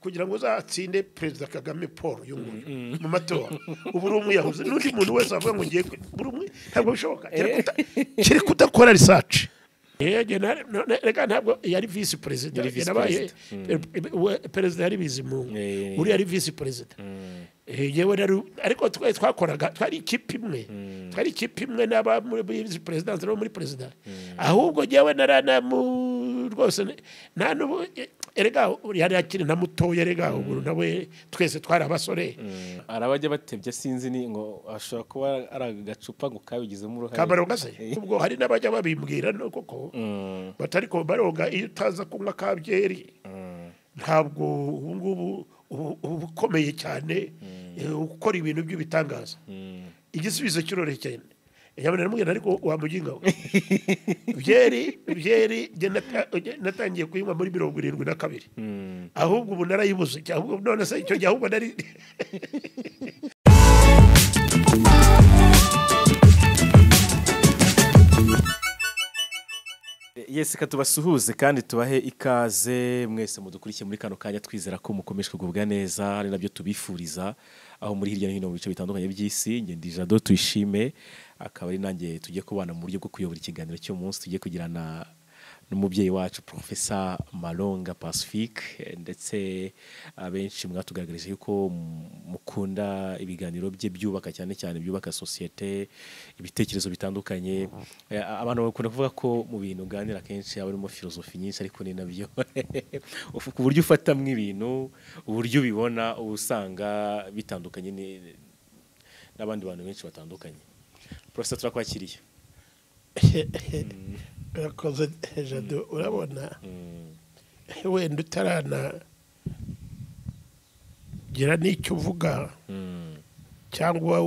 kugira ngo uzatsinde Perezida Kagame Paul y'unguyu mu matora ubu uri umwiyahuzi n'undi muntu wese avuga ngo ngiye buri umwe ntabwo bishoboka kiri kudakora research reka ntabwo yari visi-president yarabaye perezida yari bizimungu uri yari visi-president yewe ariko twakoraga twari ikipe imwe n'aba muri visi-president no muri president ahubwo yewe narana rwose nta nubu erega yari akiri na mutoya erega ubu nawe twese twari abasore arabajya batebye sinzi ni ngo ashobora kuba ari agacupa ngo kabigizemo uruhare Kabaronga se ubwo hari n'abajya babimbwira no koko batari ko baronga iyo utaza kunywa kabyeri ntabwo ubu ngubu ubukomeye cyane ukora ibintu by'ubitangaza igisubizo cy'urore cyane yabona namubwira ariko wamuginga byeri natangiye kuyinywa muri 72 ahubwo ubu narayibuze cyangwa none se icyo gihe ahubwo nari Yes, katubasuhuze kandi tubahe ikaze mwese mudukurikiye muri kano kanya twizera ko mukomeje kugubwa neza ari nabyo tubifuriza aho muri hirya no hino mu bice bitandukanye by'isi nge ndi Jado Tuyishime akaba ari nanjye tugiye kubana mu buryo bwo kuyobora ikiganiro cyo munsi tugiye kugirana n'umubyeyi wacu Professor Malonga Pacifique ndetse abenshi mwatugaragarije yuko mukunda ibiganiro bye byubaka cyane cyane byubaka societe ibitekerezo bitandukanye abantu bakunda kuvuga ko mu bintu ganira kenshi abarimo filosofi nyinshi ariko ni nabyo ku buryo ufatamwe ibintu uburyo ubibona usanga bitandukanye n'abandi bantu benshi batandukanye. Professor turakwakiriye. Urakoze Jado urabona wenda utarana gira n'icyo uvuga cyangwa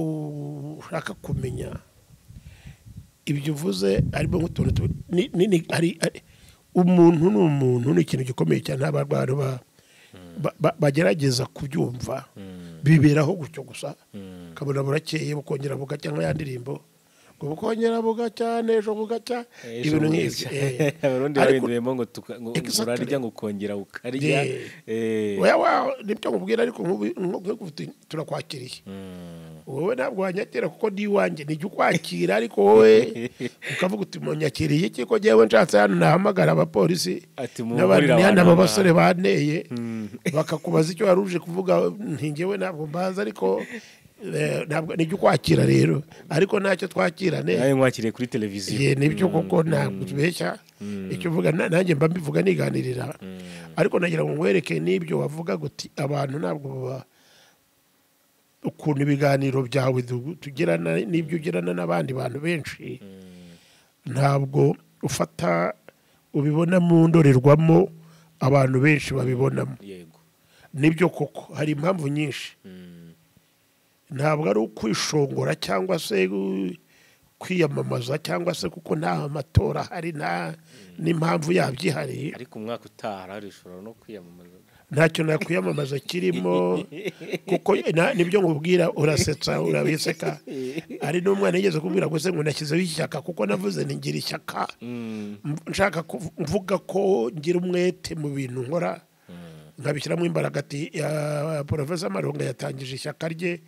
ushaka kumenya ibyo uvuze arimo nk'utuntu hari umuntu n'umuntu ni ikintu gikomeye cyane abantu bagerageza kubyumva biberaho gutyo gusa kabona burakeye bukongera buga cyangwa yandirimbo bukongera buga cyane ejo bugacya ibintu nk'ibyo abarundi barindwemo ngo urarya ngo ukongera ukarya nibyo nkubwira ariko turakwakiriye wowe ntabwo wanyakira kuko ndi iwanjye nijya ukwakira ariko wowe ukavuga uti munyakiriye iki ko njyewe nshatse hano nahamagara abapolisi n'aba basore baneye bakakubaza icyo wari uje kuvuga njyewe ntabwo mbaza ariko ntabwo nijya ukwakira rero ariko ntacyo twakirane nawe mwakiriye kuri televiziyo nibyo koko ntabwo tubeshya icyo uvuga nanjye mba mbivuga niganirira ariko nagira ngo nkwereke n'ibyo wavuga guti abantu ntabwo baba ukuntu ibiganiro byawe tugirana n'ibyo ugirana n'abandi bantu benshi ntabwo ufata ubibona mu ndorerwamo abantu benshi babibonamo nibyo koko hari impamvu nyinshi ntabwo ari ukwishongora cyangwa se kwiyamamaza cyangwa se kuko nta matora hari n'impamvu yabyihariye ariko umwaka utaha rishobora no kwiyamamaza ntacyo nakwiyamamaza kirimo kuko nibyo nkubwira urasetsa urabiseka ari n'umwana yigeze kubwira ngo se ngo nashyizeho ishyaka kuko navuze ngira ishyaka nshaka kuvuga ko ngira umwete mu bintu nkora nkabishyiramo imbaraga ati Professor Malonga yatangije ishyaka rye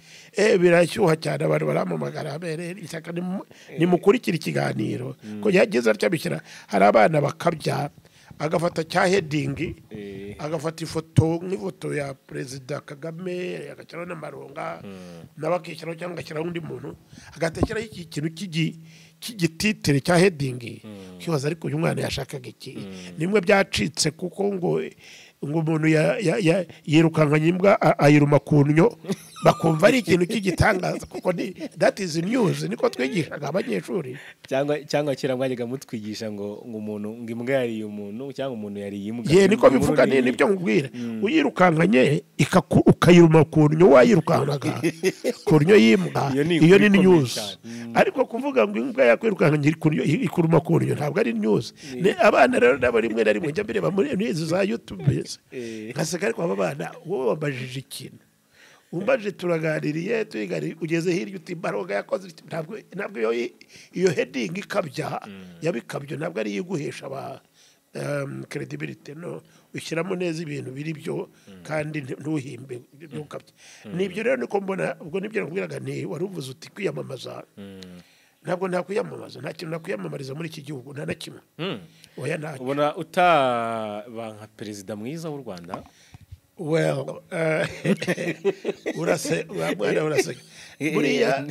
birashyuha cyane abantu baramamagara ishyaka nimukurikira ikiganiro ko yageze aryabishyira hari abana bakabya agafata cya heading agafata ifoto nk'ifoto ya Perezida Kagame agashyiraho na Malonga n'abakishyiraho cyangwa agashyiraho undi muntu agatekeraho iki kintu cy'igititire cya heading kibaza ariko uyu mwana yashakaga iki nimwe byacitse kuko ngo umuntu yirukankanye imbwa ayiruma ku nnyo bakumva ari ikintu cy'igitangaza kuko that is news niko twigishaga abanyeshuri cyangwa kera mwajyaga mutwigisha ngo umuntu ngo imbwa yariye umuntu cyangwa umuntu yariye imbwa niko bivuga nibyo nkubwira uyirukankanye ukayiruma ku nnyo wayirukankaga ku nnyo y'imbwa iyo ni news ariko kuvuga ngo imbwa yakwirukankanye ikuruma ku nnyo ntabwo ari news abana rero nabo rimwe na rimwe njya mbireba muri izi za YouTube ngaseka ariko aba bana wowe wambajije ikintu umbaje turaganiriye ugeze hirya uti Malonga yakoze ntabwo iyo heading ikabya yabikabyo ntabwo ari iguhesha credibility no ushyiramo neza ibintu biri byo kandi ntuhimbe ntukabye nibyo rero niko mbona ubwo nibyo nakubwiraga nti waruvuze uti kwiyamamaza ntabwo nakwiyamamaza nta kintu nakwiyamamariza muri iki gihugu nta na kimwe oya nta ubona utaba nka perezida mwiza w'u Rwanda well urase buriya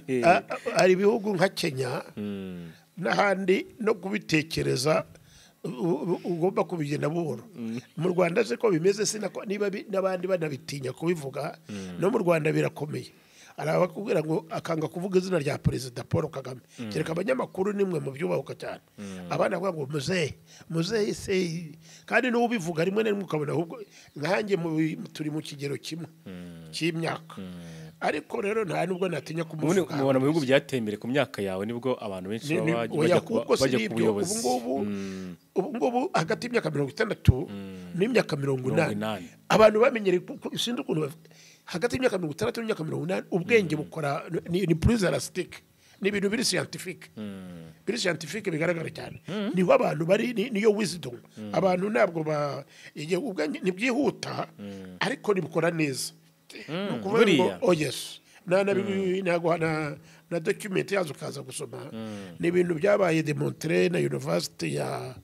hari ibihugu nka Kenya n'ahandi no kubitekereza ugomba kubigenda buhoro mu Rwanda se ko bimeze sinako niba n'abandi banabitinya kubivuga no mu Rwanda birakomeye arabakubwira ngo akanga kuvuga izina rya perezida Paul Kagame kereka abanyamakuru nimwe mu byubahuka cyane abana bavuga ngo muzehe se kandi no ubivuga rimwe na rimwe ukabona ahubwo nkanjye turi mu kigero kimwe cy'imyaka ariko rero nta nubwo natinya kumuvuga mubona mu bihugu byatembere ku myaka yawe nibwo abantu benshi bajya ku buyobozi ubu ngubu hagati y'imyaka 60 n'imyaka 80 abantu bamenyere sinzi ukuntu hagati y'imyaka 60 n'imyaka 80 ubwenge bukora ni plus elastique ni ibintu biri scientifique biri scientifique bigaragara cyane niho abantu bari niyo wisdom abantu ntabwo ubwenge nibyihuta ariko nibukora neza buriya yes na document yazo kaza gusoma ni ibintu byabaye demontre na university ya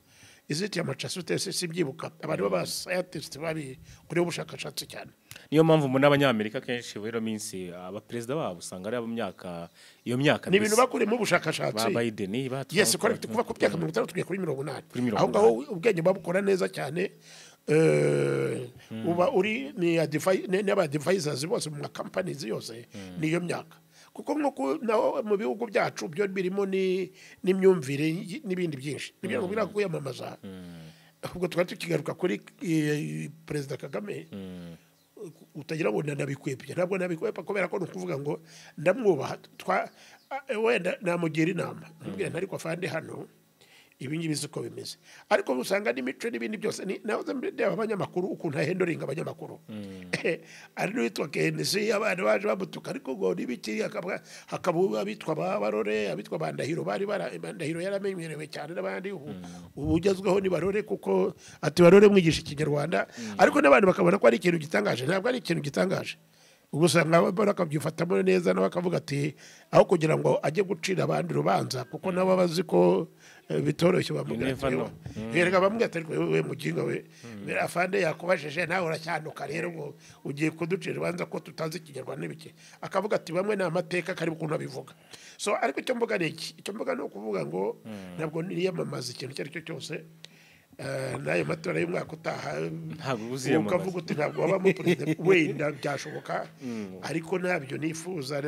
iziti ya Massachusetts sibyibuka abantu baba scientists bari kuri ubushakashatsi cyane niyo mpamvu mu n'abanyamerika kenshi wero minsi aba president babo usanga ari iyo myaka ni ibintu bakurimo ubushakashatsi ba Biden yes correct kuva ku myaka 60 tugiye kuri 80 aho ngaho ubwenge babukora neza cyane uba uri ni advisors bose mu companies yose niyo myaka kuko nko mu bihugu byacu byo birimo n'imyumvire n'ibindi byinshi nibyo ngo kwiyamamaza ubwo twari tukigaruka kuri perezida Kagame utagira ngo nabikwepye ntabwo nabikwepa kubera ko nukuvuga ngo ndamwubaha wenda namugira inama mbwira ntari ko afande hano ibingi biziko bimeze ariko usanga n'imico n'ibindi byose nahoze mbere abanyamakuru ukuntu ahendoringa abanyamakuru ari n'uwitwa KNC abantu baje bamutuka ariko ngo nibiki hakabuba bitwa barore abitwa bandahiro bandahiro yaramenyerewe cyane n'abandi ubugezweho ni barore kuko ati barore mwigisha ikinyarwanda ariko n'abantu bakabona ko ari ikintu gitangaje ntabwo ari ikintu gitangaje ubusanga barakabyufatamo neza nawe akavuga ati aho kugira ngo ajye gucira abandi rubanza kuko nabo bazi ko bitoroshye bamugana yerega bamwe atari we muginga we afande yakubajije nawe uracyanuka rero ngo ugiye kuducira rubanza ko tutazi ikinyarwanda n'ibiki akavuga ati bamwe na amateka kari ukuntu abivuga so ariko icyo mvuga n'iki icyo mvuga no kuvuga ngo ntabwo niyamamaza ikintu cyari cyo cyose nayo matora y'umwaka utaha ukavuga uti ntabwo wabamo perezida wenda byashoboka ariko nabyo nifuza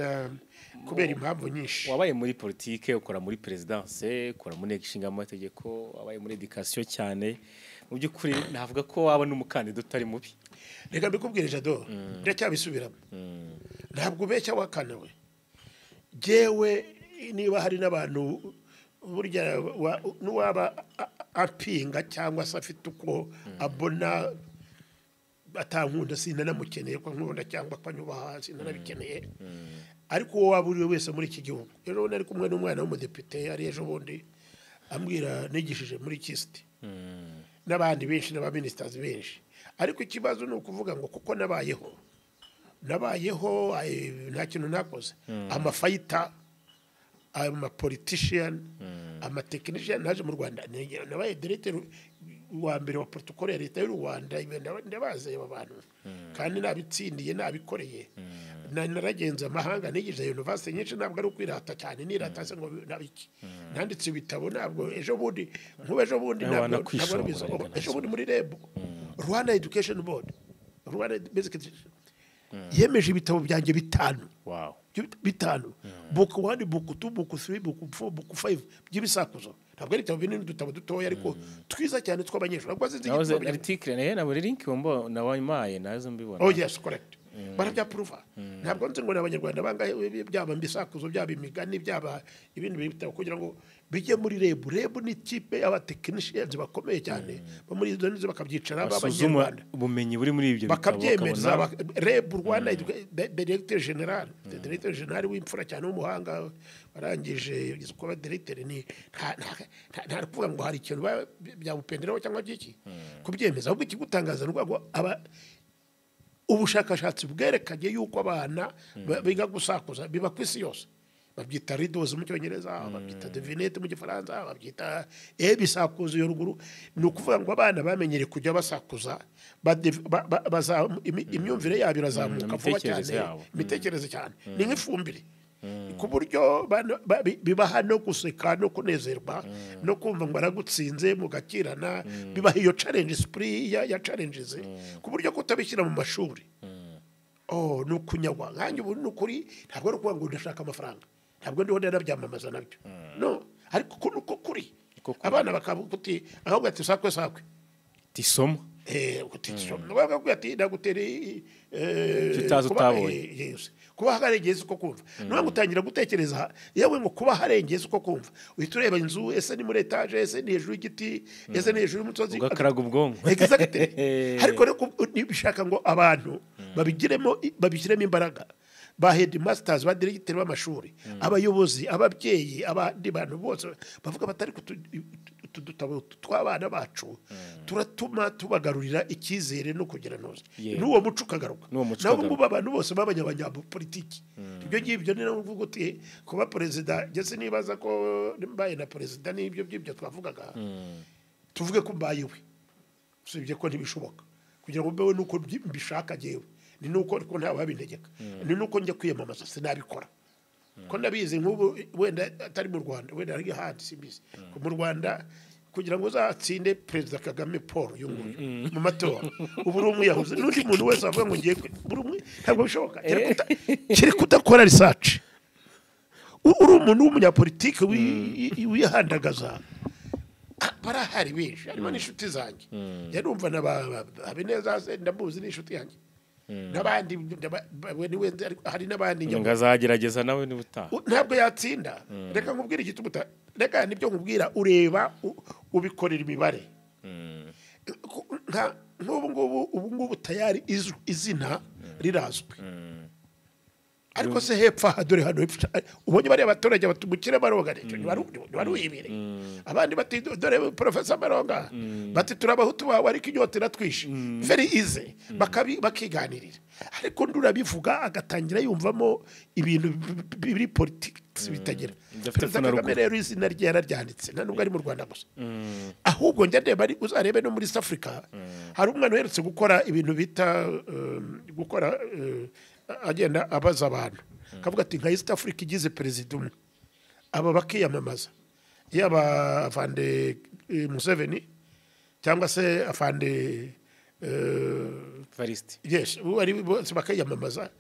kubera impamvu nyinshi wabaye muri politike ukora muri presidence ukora mu nteko ishinga amategeko wabaye muri education cyane mu by'ukuri navuga ko waba n'umukandida utari mubi reka mbikubwire Jado ndacyabisubiramo ntabwo ubeshya wakanawe jewe niba hari n'abantu burya nuwaba apinga cyangwa se afite uko abona atankunda sinanamukeneye ko nkunda cyangwa kwanyubaha sinanabikeneye ariko wowe waba uri wese muri iki gihugu rero nari kumwe n'umwana w'umudepite ari ejo bundi ambwira nigishije muri Kist n'abandi benshi n'abaministers benshi ariko ikibazo ni ukuvuga ngo kuko nabayeho nta kintu nakoze amafayita ama politician ama technician naje mu Rwanda nabaye director wa mbere wa protocol ya leta y'u Rwanda ndabaze abantu kandi nabitsindiye nabikoreye naragenza amahanga nigije university nyinshi ntabwo ari ukwirata cyane nirata se ngo nabiki nanditse ibitabo ntabwo ejo bundi ntabwo ejo bundi muri REB Rwanda Education Board Rwanda Basic Education yemeje ibitabo byanjye bitanu bitanu book 1 book 2 book 3 book 4 book 5 by'ibisakuzo ntabwo ari ibitabo binini dutabo dutoya ariko twiza cyane tw'abanyeshuri ntabwo azizi nawe article ne na buri link wombo na wayimaye nazo mbibona oh yes correct barabyapuruva ntabwo nzi ngo n'abanyarwanda bangahe byaba mbisakuzo byaba imigani byaba ibindi bitabo kugira ngo bijye muri rebu ni ikipe y'abatekinisiyenzi bakomeye cyane bo muri izo nizo bakabyicara b'abanyarwanda ubumenyi buri muri ibyo bitabo bakabyemeza rebu Rwanda directeur general w'imfura cyane w'umuhanga warangije kuba directeur ni nta kuvuga ngo hari ikintu byabupenderaho cyangwa byiki kubyemeza ahubwo ikigutangaza n'ubwo ubushakashatsi bwerekanye yuko abana biga gusakuza biba ku isi yose babyita riddles mu cyongereza babyita devinette mu gifaransa babyita bisakuza yo ruguru ni ukuvuga ngo abana bamenyere kujya basakuza imyumvire yabo irazamuka vuba cyane imitekerereze cyane ni nk'ifumbire ku buryo bibaha no guseka no kunezerwa no kumva ngo aragutsinze mugakirana bibaha iyo challenge esprit ya challenges ku buryo kutabishyira mu mashuri ni ukunyagwa nkanjye ubu ni ukuri ntabwo ari ukuvuga ngo ndashaka amafaranga ntabwo ndiho narabyamamaza nabyo no ariko nuko kuri abana bakabuti ahubwo ati sakwe tisomo bakubwira ati nagutere tutazi utabonye kuba harengeze uko kumva nubwo utangira gutekereza yewe ngo kuba harengeze uko kumva uhita ureba inzu ese ni muri etaje ese ni hejuru y'igiti ese ni hejuru y'umusozi ugakaraga ubwonko ariko bishaka ngo abantu babishyiremo imbaraga ba headmasters ba directeur b'amashuri abayobozi ababyeyi abandi bantu bose bavuga batari tudutabo tw'abana bacu turatuma tubagarurira icyizere no kugira noze n'uwo muco ukagaruka nabo mu abantu bose b'abanyapolitiki ibyo ngibyo ni navuga uti kuba perezida ngeze nibaza ko mbaye na perezida n'ibyo twavugaga tuvuge ko mbaye we usibye ko ntibishoboka kugira ngo mbewe nuko mbishaka jewe ni nuko ntawe wabintegeka ni nuko njye kwiyamamaza sinabikora ko nabizi nk'ubu wenda atari mu Rwanda wenda ari handi simbizi mu Rwanda kugira ngo uzatsinde perezida Kagame Paul mu matora ubu uri umwiyahuzi n'undi muntu wese avuga ngo ngiye buri umwe ntabwo bishoboka kiri kudakora research uri umuntu w'umunyapolitike wihandagaza barahari benshi harimo n'inshuti zanjye yarumva Habineza ndamuzi n'inshuti yanjye n'abandi hari n'abandi ngazagerageza nawe n'ubutaha ntabwo yatsinda reka nkubwire igituma reka nibyo nkubwira ureba ubikorera imibare ubu ngubu tayari izina rirazwi ariko se hepfa dore hano ubonye bari abaturage batumukire Malonga baruyibire abandi bati dore professor Malonga bati turabahutu bawe ariko inyota iratwishe very easy bakiganirira ariko ndurabivuga agatangira yumvamo ibintu biri politics bitagira Kagame rero izina rye yararyanditse nta nubwo ari mu Rwanda gusa ahubwo njya ndeba uzarebe no muri South Africa hari umwana uherutse gukora ibintu bita gukora agenda abaza abantu kavuga ati nka East Africa igize perezida umwe aba bakiyamamaza yaba afande Museveni cyangwa se afande Fariste yes ari bose bakiyamamaza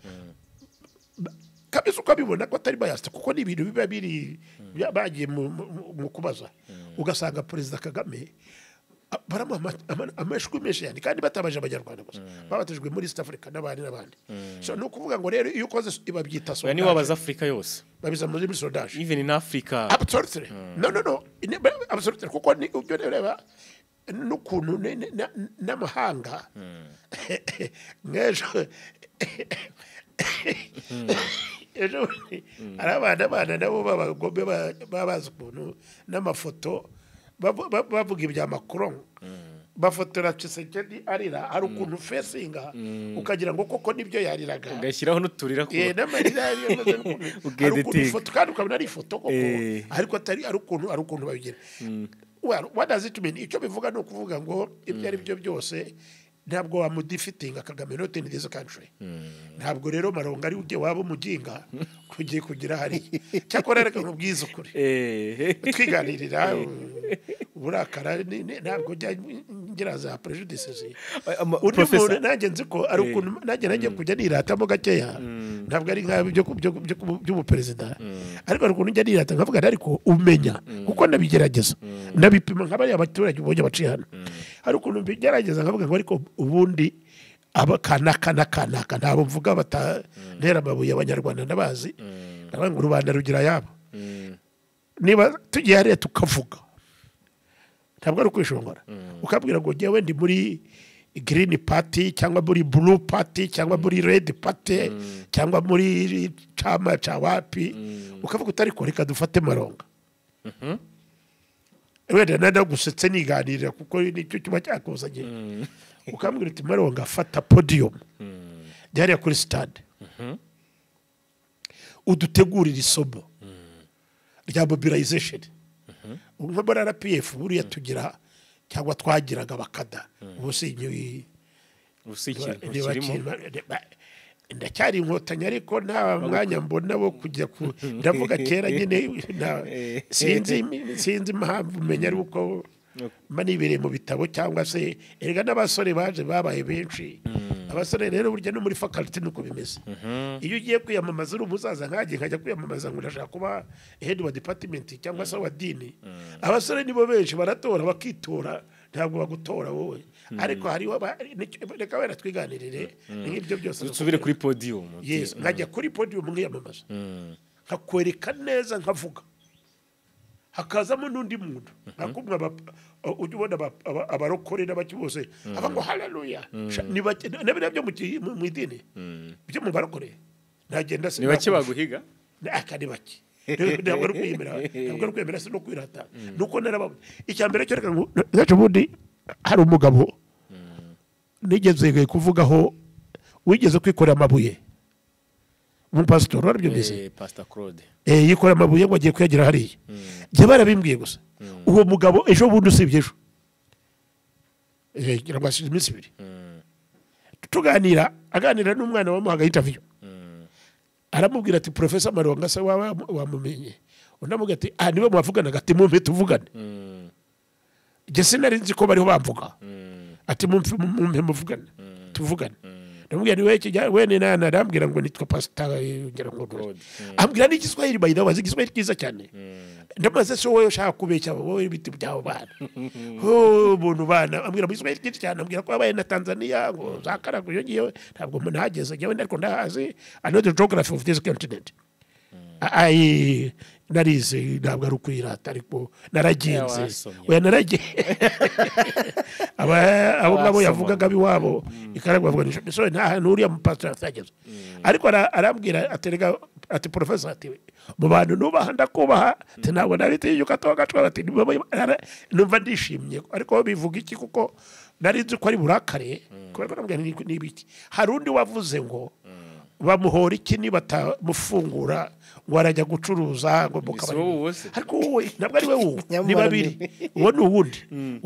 kabisa ukabibona ko atari biased kuko ni ibintu biba biri bagiye mu kubaza ugasanga perezida Kagame barama amashwi menshi yani kandi batabaje abanyarwanda gusa babatejwe muri East Africa n'abandi so no kuvuga ngo rero iyo ukoze ibabyita so ni wabaza Africa yose babiza muri sondage even in Africa absolutely no absolutely kuko ni ubyo reba n'ukuntu n'amahanga ejo abana nabo babagombe babaza ukuntu n'amafoto bavuga ibya Macron bafotora Tshisekedi arira hari ukuntu facinga ukagira ngo koko nibyo yariraga ugashyiraho n'uturira ko n'amarira yamaze ukuntu kandi ukabona ari ifoto koko ariko atari ari ukuntu babigira what does it mean icyo bivuga no kuvuga ngo ibyo ari byo byose ntabwo wamudifitinga Kagame not in this country ntabwo rero Malonga ari ujye waba umuginga kugiye kugira hari cyakora reka nkubwize ukuri twiganirira uburakara ntabwo ngira za prejudices undi muntu nanjye nzi ko ari ukuntu nanjye kujya niratamo gakeya ntabwo ari nk'ibyo by'umuperezida ariko ari ukuntu njya nirata nkavuga ariko umenya kuko nabigerageza nabipima nk'abari abaturage ubonye baciye hano hari ukuntu bigerageza nkavuga ngo ariko ubundi aba kanaka ntabwo mvuga batantera amabuye abanyarwanda ndabazi ngo rubanda rugira yabo niba tugiye hariya tukavuga ntabwo ari ukwishongora ukabwira ngo njyewe ndi muri green party cyangwa muri blue party cyangwa muri red party cyangwa muri chama cha wapi ukavuga utari ko reka dufate Malonga wenda nada gusetse niganirira kuko nicyo kiba cyakuzanye ukambwira uti Malonga fata podium byari kuri stade udutegurira isomo rya mobilization nko muri RPF buriya tugira cyangwa twagiraga bakada ubusinyi ndacyari inkotanyi ariko nta mwanya mbona wo kujya ndavuga kera nyine sinzi impamvu umenya ari uko mba nibereye mu bitabo cyangwa se erega n'abasore baje babaye benshi abasore rero burya no muri faculty nuko bimeze iyo ugiye kwiyamamaza uri umuzaza nkaje nkajya kwiyamamaza ngo ndashaka kuba head wa department cyangwa se wa dini abasore nibo benshi baratora bakitora ntabwo bagutora wowe ariko hariho reka wera twiganirire n'ibyo byose dusubire kuri podium yes nkajya kuri podium nkiyamamaza nkakwereka neza nkavuga hakazamo n'undi muntu nakumva ujye ubona abarokore n'abaki bose aba ngo haleluya nabyo mu idini byo mu barokore ntagenda se ni bake baguhiga akari bake ntabwo ari kwemera se no kwirata nuko narababo icyambere cyo reka ngacu bundi hari umugabo nigeze kuvugaho wigeze kwikorera amabuye umupasitori warabyo mbese Pastor Claude yikora amabuye ngo agiye kuyagira hariya jye barabimbwiye gusa uwo mugabo ejo bundi usibye ejo ngira ngo asize iminsi ibiri aganira n'umwana wamuhaga interview aramubwira ati Professor Malonga se wamumenye unamubwira ati niwe mwavuganaga ati mumpe tuvugane jye sinari nzi ko bariho bamvuga ati mumpe muvugane tuvugane ndamubwira ni wene nana arambwira ngo nitwa Pastor ngira ngo ambwira n'igiswahili bayida wazi igiswahili kiza cyane ndamaze so wowe ushaka kubeshya wowe biti byabo bana buntu bana ambwira mu giswahili kiza cyane ambwira ko abaye na Tanzania ngo zakarago yo ngiye ntabwo munahageze ngewe ndiko ndahazi I know the geography of this continent narize ntabwo ari ukwirata ariko naragenze we abo ngabo yavugaga biwabo ikaragwa avuga so nta nuriya mu pastor atageze ariko arambwira aterega ati Professor ati mu bantu nubaha ndakubaha ati ntabwo nabitinyuka toga twabati numva ndishimye ariko bivuga iki kuko narinzi ko ari burakare kubera ko nabwo n'ibiki hari undi wavuze ngo bamuhora iki nibatamufungura ngo arajya gucuruza ngo mukabari ariko wowe ntabwo ari wowe ni babiri wowe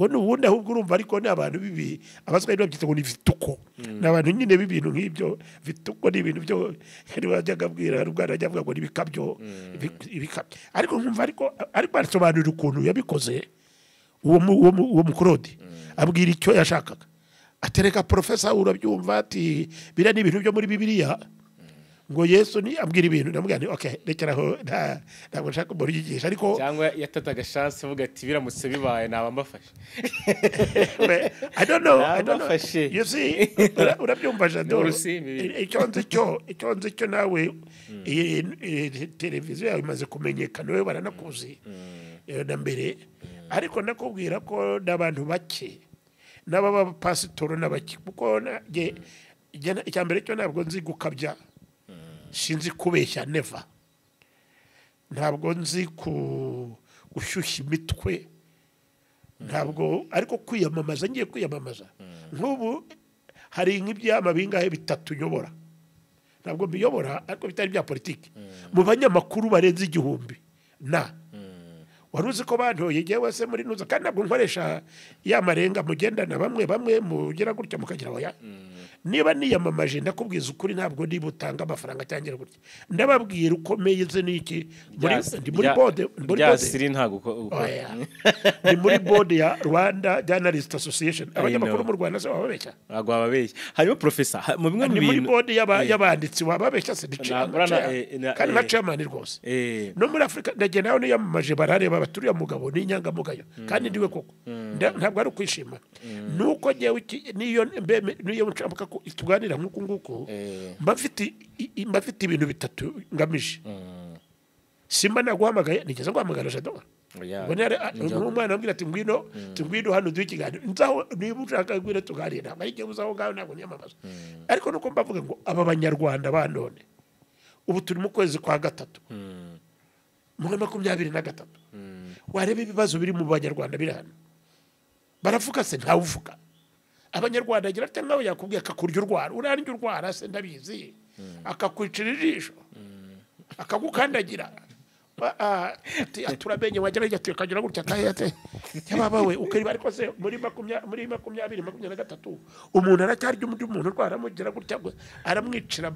n'uwundi ahubwo urumva ariko ni abantu bibi abaswahili babyita ngo ni vituko ni abantu nyine b'ibintu nk'ibyo vituko ni ibintu byo wajyaga abwira rubwana ajya avuga ngo ni ibikabyo ariko nkumva ariko arasobanurira ukuntu yabikoze uwo mukorodi abwira icyo yashakaga atereka Professor urabyumva ati bira ni ibintu byo muri Bibiliya ngo Yesu ni ambwira ibintu ndamubwira nti okay rekeraho ntabwo nshaka muri yigisha ariko cyangwa yatataga chance avuga ati biramutse bibaye naba mbafashe I don't know you see urabyumva jado icyo nzi cyo nawe televiziyo yawe imaze kumenyekana we baranakuzi na mbere ariko nakubwira ko n'abantu bake n'ababa pasitoro n'abaki kuko icyambere cyo ntabwo nzi gukabya sinzi kubeshya never ntabwo nzi gushyushya imitwe ntabwo ariko kwiyamamaza ngiye kwiyamamaza nk'ubu hari nk'ibyama bingahe bitatu nyobora ntabwo mbiyobora ariko bitari bya politiki mu banyamakuru barenze 1000 waruzi ko bantoye yewe se muri nuza kandi ntabwo nkoresha ya marenga mugendana bamwe mugira gutya mukagira oya niba niyamamaje ndakubwiza ukuri ntabwo ndibutanga amafaranga cyangera gutya ndababwira uko meze niki muri board byasiri ntago ni muri board ya Rwanda Journalist Association abanyamakuru mu Rwanda se wababeshya ntabwo wababeshya hanyuma Professor mu bimwe ni muri board y'abanditsi wababeshya se kandi na chairman rwose no muri Afrika ndagenda naho niyamamaje barareba baturiye mugabo ni inyangamugayo kandi ndiwe koko ntabwo ari kwishima nuko ngewe niyo nshaka tuganira nk'uku nguku mba mfite ibintu bitatu ngamije simba naguhamagaye nigeze guhamagara Jado umwana ambwira ati ngwino hano duhe ikiganiro nzaho niba ushaka ngwino tuganira ntabwo ari igihe uzaho ngaho ntabwo nyamamaza ariko nuko mbavuga ngo aba banyarwanda ba none ubu turi mu kwezi kwa gatatu mu 2023 wareba ibibazo biri mu banyarwanda biri hano baravuga se ntawe uvuga abanyarwanda agira ati nawe yakubwiye akakurya urwara urarya urwara se ndabizi akakwicira ijisho akagukandagira turamenye wagera ijya tukagira gutya kayate yababawe ukariba ariko se muri 2023 umuntu aracyarya umuntu urwara mugira gutya aramwicira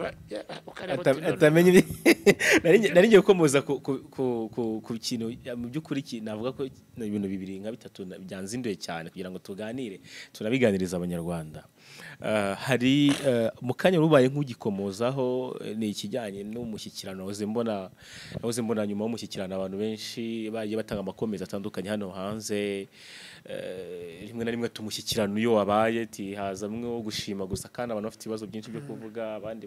atamenye nari ngiye gukomoza ku kintu mu by'ukuri navuga ko ibintu bibiri nka bitatu byanzinduye cyane kugira ngo tuganire tunabiganiriza abanyarwanda hari mu kanya rubaye nk'ugikomozaho ni ikijyanye n'umushyikirano wahoze mbona nyuma y'umushyikirano abantu benshi bagiye batanga amakomeza atandukanye hano hanze rimwe na rimwe tumushyikirano iyo wabaye hazamwe wo gushima gusa kandi abantu bafite ibibazo byinshi byo kuvuga abandi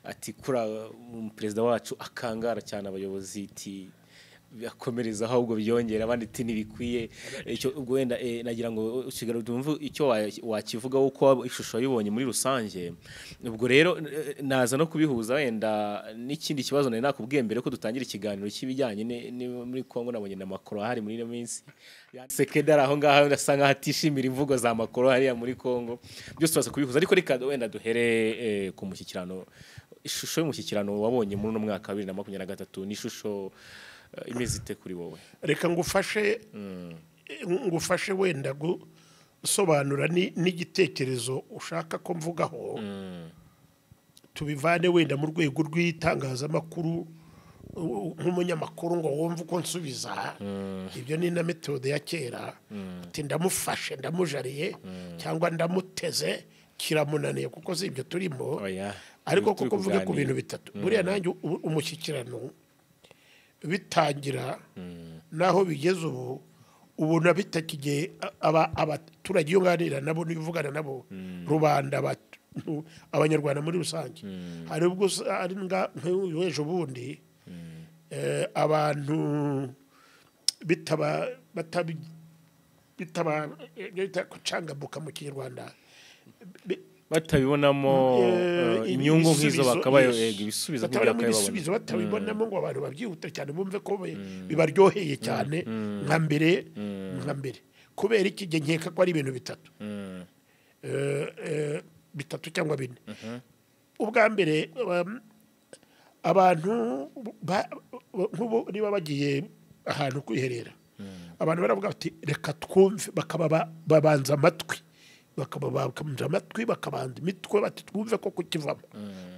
ati kura perezida wacu akangara cyane abayobozi akomereza ahubwo byongera abandi ntibikwiye icyo ubwo wenda nagira ngo usigara dumva icyo wakivuga uko ishusho yibonye muri rusange ubwo rero naza no kubihuza wenda n'ikindi kibazo nari nakubwiye mbere ko dutangira ikiganiro cy'ibijyanye muri Kongo nabonye na Macron hari muri ino minsi sekedari aho ngaho ndasanga hatishimira imvugo za Macron hariya muri Kongo byose turaza kubihuza ariko reka wenda duhere ku mushyikirano ishusho y'umushyikirano wabonye muri uno mwaka wa 2023 n'ishusho imezite kuri wowe reka ngufashe wenda gusobanura n'igitekerezo ushaka ko mvugaho tubivane wenda mu rwego rw'itangazamakuru nk'umunyamakuru ngo wumve uko nsubiza ibyo ni na metode ya kera ati ndamufashe ndamujariye cyangwa ndamuteze kiramunaniye kuko si ibyo turimo ariko kuko mvuge ku bintu bitatu buriya nanjye umushyikirano bitangira naho bigeze ubu nabitakiye abaturage iyo nganira nabo n'ibivugana nabo rubanda abanyarwanda muri rusange hari ubwo ari nk'ejo bundi abantu bitaba kucangabuka mu Kinyarwanda batabibonamo inyungu nk'izo bakabaye ibisubizo batabibonamo ngo abantu babyihuta cyane bumve ko bibaryoheye cyane nka mbere kubera iki gihe nkeka ko ari ibintu bitatu cyangwa bine ubwa mbere abantu niba bagiye ahantu kwiherera abantu baravuga bati reka twumve bakaba babanza amatwi bakabanza amatwi bakabanza imitwe bati twumve ko kukivamo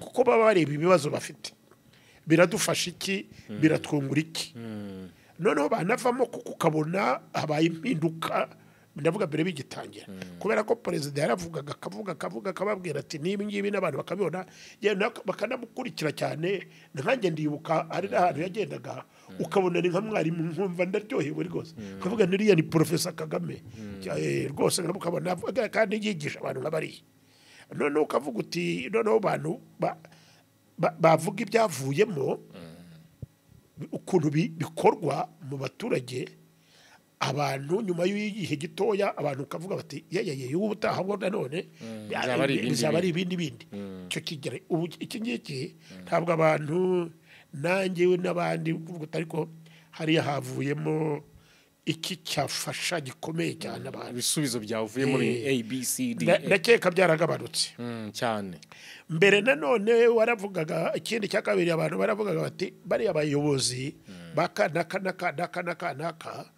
kuko baba bareba ibibazo bafite biradufasha iki biratwungura iki noneho banavamo kuko ukabona habaye impinduka ndavuga mbere bigitangira kubera ko perezida yaravugaga akavuga akababwira ati niba ngibi n'abantu bakabibona bakanamukurikira cyane nkanjye ndibuka ari ahantu yagendaga ukabona ni nka mwarimu nkumva ndaryohewe rwose kavuga niriya ni Professor Kagame rwose ukabona kandi yigisha abantu nk'abariya noneho ukavuga uti noneho abantu bavuga ibyavuyemo ukuntu bikorwa mu baturage abantu nyuma y'igihe gitoya abantu ukavuga bati yeye ubutaha bwo nanone bizaba ari ibindi cyo kigere ubu iki ngiki ntabwo abantu nanjye n'abandi kuvuga ariko hariya havuyemo iki cyafasha gikomeye cyane abantu ibisubizo byavuye muri ABCD ndakeka byaragabanutse cyane mbere nanone waravugaga ikindi cya kabiri abantu baravugaga bati bari abayobozi bakanaka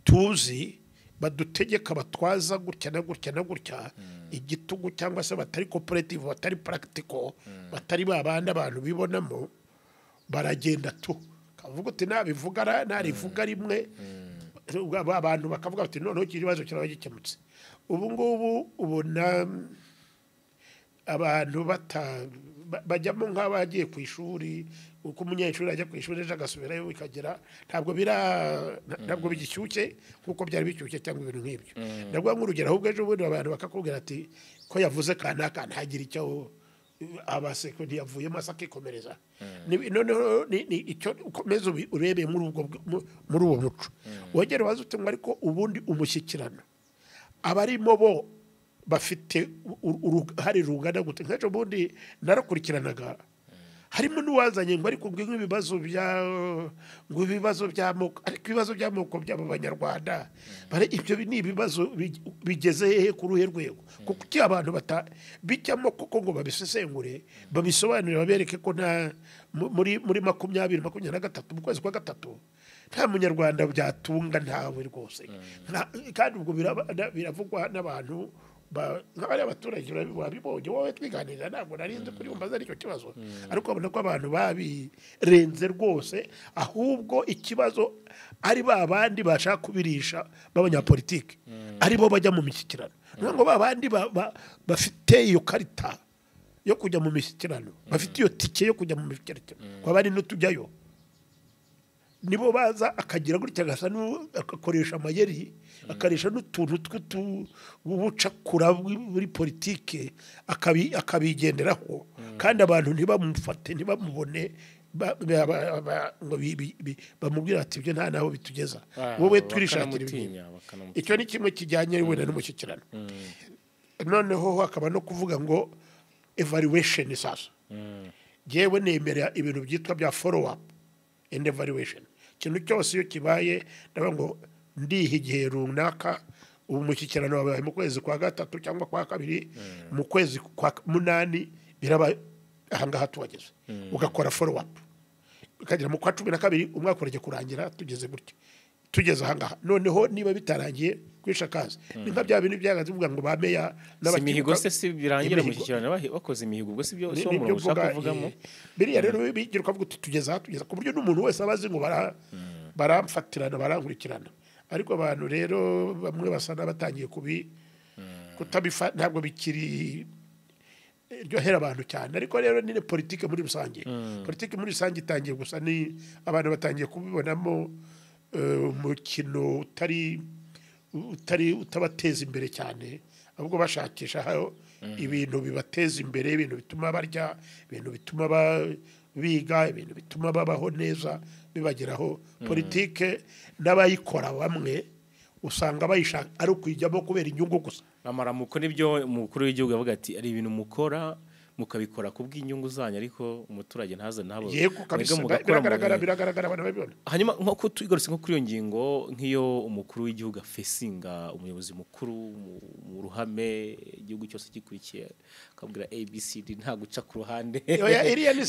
tuzi badutegeka batwaza gutya na gutya igitugu cyangwa se batari cooperative batari practical batari babandi abantu bibonamo baragenda kavuga uti nabivuga narivuga rimwe abantu bakavuga bati noneho ikibazo kiraba gikemutse ubu ngubu ubona abantu bajyamo nk'abagiye ku ishuri uko umunyeshuri ajya ku ishuri ejo agasubirayo bikagera ntabwo bigishyushye nk'uko byari bishyushye cyangwa ibintu nk'ibyo nabwo nk'urugero ahubwo ejo bundi abantu bakakubwira ati ko yavuze kanaka ntagire icyo abaseko ntiyavuyemo asa akikomereza noneho icyo ukomeza urebeye muri uwo muco wongere waza utumva ariko ubundi umushyikirano abarimo bo bafite uruhare rungana gute nk'ejo bundi narakurikiranaga harimo n'uwazanye ngo ariko nk'ibibazo by'amoko ariko ibibazo by'amoko by'aba banyarwanda ibyo ni ibibazo bigeze hehe ku ruhe rwego kuko iki abantu bijyamo koko ngo babisesengure babisobanurire babereke ko muri 2023 mu kwezi kwa gatatu nta munyarwanda byatunga ntawe rwose kandi ubwo biravugwa n'abantu nk'abari abaturage babibonye wowe twiganirira ntabwo narinze kuri umbaza aricyo kibazo ariko babona ko abantu babirenze rwose ahubwo ikibazo ari babandi bashaka kubirisha b'abanyapolitike aribo bajya mu mishyikirano ngo babandi bafite iyo karita yo kujya mu mishyikirano bafite iyo tike yo kujya mu mishyikirano kwa bari n'utujyayo nibo baza akagira gutya agasa agakoresha amayeri akaresha n'utuntu tw'ubucakura muri politike akabigenderaho kandi abantu ntibamufate ntibamubone ngo bamubwira ati ibyo nta naho bitugeza wowe twirishakira ibintu icyo ni kimwe kijyanye wenda n'umushyikirano noneho hakaba no kuvuga ngo evaluation sasa yewe nemera ibintu byitwa bya follow up and evaluation ikintu cyose iyo kibaye ndavuga ngo ndiha igihe runaka ubu mushyikirano wabaye mu kwezi kwa gatatu cyangwa kwa kabiri mu kwezi kwa munani biraba ahangaha tuwageze ugakora follow up ukagera mu kwa 12 umwaka urajye kurangira tugeze ahangaha noneho niba bitarangiye kwishakaza ni nka bya bintu byagaze uvuga ngo bameya n'imihigo se si birangira mu mushyikirano bakoze imihigo ubwo si byo so mu ushaka kuvugamo biriya rero bigira ukavuga uti tugeze ku buryo n'umuntu wese abazi ngo baramfatirana barankurikirana ariko abantu rero bamwe basa n'abatangiye kutabifata ntabwo bikiri ryohera abantu cyane ariko rero ni politike muri rusange itangiye gusa ni abantu batangiye kubibonamo umukino utabateza imbere cyane ahubwo bashakisha ibintu bibateza imbere ibintu bituma barya ibintu bituma biga ibintu bituma babaho neza bibageraho politike n'abayikora bamwe usanga bayishaka ari ukwijyamo kubera inyungu gusa amaramuko nibyo umukuru w'igihugu avuga ati ari ibintu mukora mukabikora kubw'inyungu zanyu ariko umuturage ntaze nabo biragaragara abantu babibona hanyuma nko twigarutse nko kuri iyo ngingo nk'iyo umukuru w'igihugu afesinga umuyobozi mukuru mu ruhame igihugu cyose gikurikiye akabwira ABCD nta guca ku ruhande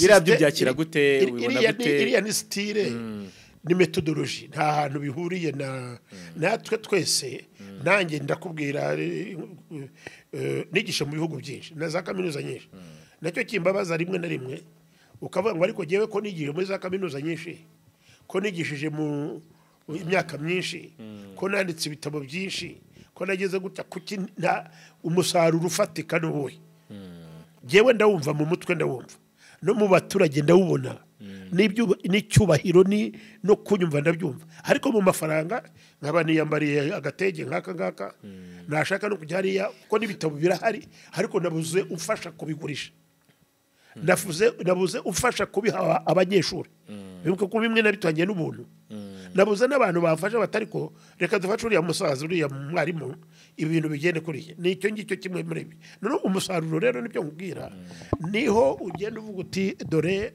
birabyo byakira gute ubibona gute iriya ni style ni methodology nta hantu bihuriye natwe twese nanjye ndakubwira nigisha mu bihugu byinshi na za kaminuza nyinshi nacyo kimbabaza rimwe na rimwe ukavuga ngo ariko jewe ko nigije muri za kaminuza nyinshi ko nigishije mu imyaka myinshi ko nanditse ibitabo byinshi ko nageze gutya kuki nta umusaruro ufatika n'ubuhe jewe ndawumva mu mutwe ndawumva no mu baturage ndawubona n'icyubahiro no kunyumva ndabyumva ariko mu mafaranga nkaba niyambariye agatege nk'aka nashaka no kujya hariya ko n'ibitabo birahari ariko nabuze ufasha kubigurisha nabuze ufasha kubiha abanyeshuri bibuka ko bimwe nabitangiye n'ubuntu nabuze n'abantu bafasha batariko reka dufashe uriya musaza uriya mwarimu ibintu bigende kuriye nicyo ngicyo kimwe muri ibi none umusaruro rero nibyo nkubwira niho ugenda uvuga uti dore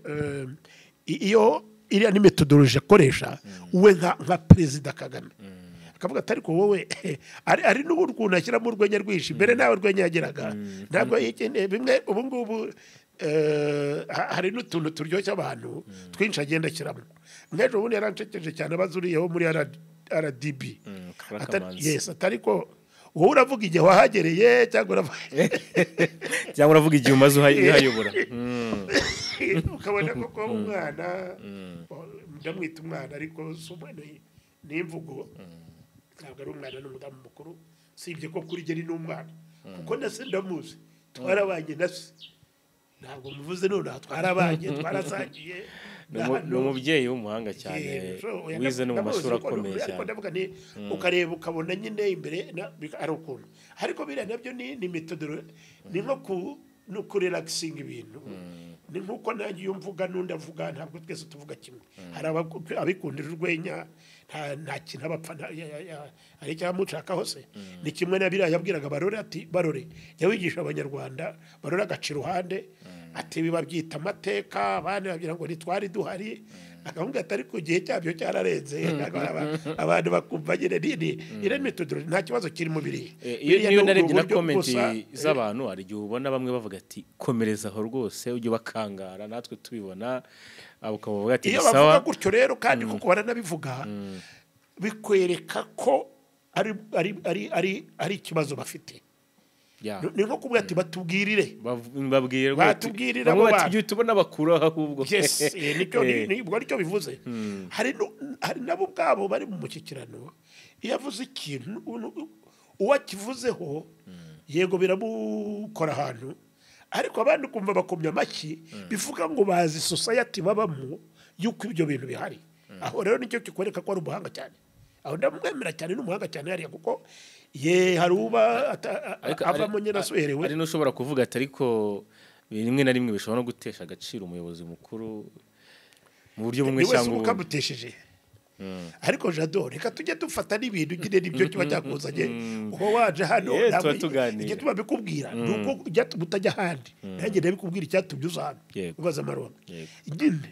iyo iriya ni methodology akoresha we nka perezida Kagame akavuga ati ariko wowe ari n'uburyo ashyiramo urwenya rwinshi mbere nawe urwenya yageraga ntabwo bimwe ubu ngubu hari n'utuntu turyoshya abantu twinshi agenda ashyiramo nk'ejo bundi yarancekeje cyane abazuriyeho muri RDB atari ko wowe uravuga igihe wahagereye cyangwa uravuga igihe umaze uhayobora ukabona koko umwana ndamwita umwana ariko ni imvugo ntabwo ari umwana n'umudamu mukuru sibye ko kuri geri n'umwana kuko ndase ndamuzi twarabanye na se ntabwo muvuze none twarabanye twarasangiye ni umubyeyi w'umuhanga cyane wize no mu mashuri akomeye cyane ariko ndavuga ni ukareba ukabona nyine imbere ari ukuntu ariko biriya nabyo ni metodolo ni nko kurelaxinga ibintu ni nkuko nanjye iyo mvuga n'undi avuga ntabwo twese tuvuga kimwe hari abikundira urwenya nta kintu abapfa hari icyamucaka hose ni kimwe na biriya yabwiraga barore ati barore jya wigisha abanyarwanda barore agaca iruhande ati biba byita amateka abandi bagira ngo ntitwari duhari akavuga ati ariko igihe cyabyo cyararenze abantu bakumva nyine iriya metodologi nta kibazo kiri mu biriya iyo narebye na komenti z'abantu hari igihe ubona bamwe bavuga ati komereza aho rwose ujye bakangara natwe tubibona ukavuga ati iyo bavuga gutyo rero kandi kuko baranabivuga bikwereka ko ari ikibazo bafite ni nko kuvuga ati batubwirire batubwirira abo bati tubona bakuru ahubwo nibwo aricyo bivuze hari nabo ubwabo bari mu mushyikirano iyo avuze ikintu uwakivuzeho yego biramukora ahantu ariko abandi kumva bakomya amashyi bivuga ngo bazi society babamo yuko ibyo bintu bihari aho rero nicyo kikwereka ko ari umuhanga cyane aho ndamwemera cyane n'umuhanga cyane hariya kuko hari uba avamo nyine asuherewe ari n'ushobora kuvuga ati ariko rimwe na rimwe bishobora no gutesha agaciro umuyobozi mukuru mu buryo bumwe cyangwa ubundi ukamutesheje ariko jado reka tujye dufata n'ibintu nyine nibyo kiba cyakuzanye uko waje hano igihe tuba bikubwira ni uko utajya ahandi nanjye ndabikubwira icyatumye uza hano ubaza Malonga nyine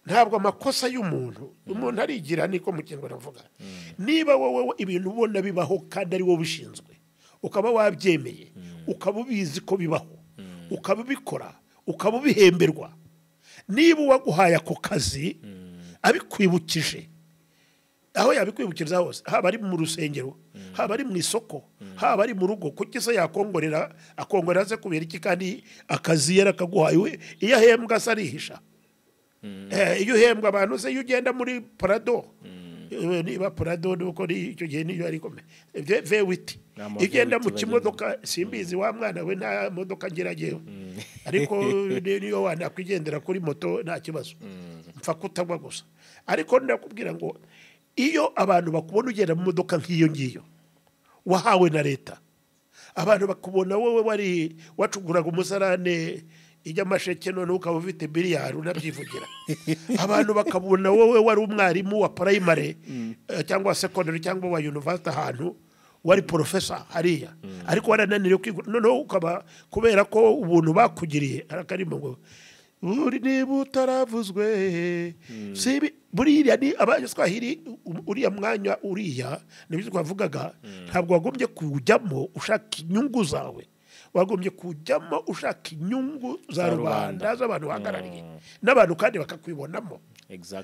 ntabwo amakosa y'umuntu arigira niko mu kintu baravuga niba wowe ibintu ubona bibaho kandi ari wowe ubishinzwe ukaba wabyemeye ukaba ubizi ko bibaho ukaba ubikora ukaba ubihemberwa niba uwaguhaye ako kazi abikwibukije aho yabikwibukiriza hose haba ari mu rusengero haba ari mu isoko haba ari mu rugo kuki se akongorera se kubera iki kandi akazi yarakaguhaye iyo ahembwa se arihisha iyo uhembwa abantu se iyo ugenda muri parado niba parado nuko icyo gihe niyo ari komeye vewiti iyo ugenda mu kimodoka simbizi wa mwana we nta modoka ngerageho ariko niyo wanakwigendera kuri moto nta kibazo mpfa kutagwa gusa ariko ndakubwira ngo iyo abantu bakubona ugenda mu modoka nk'iyo ngiyo wahawe na leta abantu bakubona wowe wari wacuguraga umusarane ijya amasheke none ukaba ufite biliyari unabyivugira abantu bakabona wowe wari umwarimu wa primary cyangwa secondary cyangwa wa university ahantu wari professor hariya ariko warananiriye kwiga noneho ukaba kubera ko ubuntu bakugiriye arakarimo ngo uri niba utaravuzwe sibi buriya ni abanyaswahili uriya mwanya uriya nibyo twavugaga ntabwo wagombye kujyamo ushaka inyungu zawe wagombye kujyamo ushaka inyungu za rubanda z'abantu bahagarariye n'abantu kandi bakakwibonamo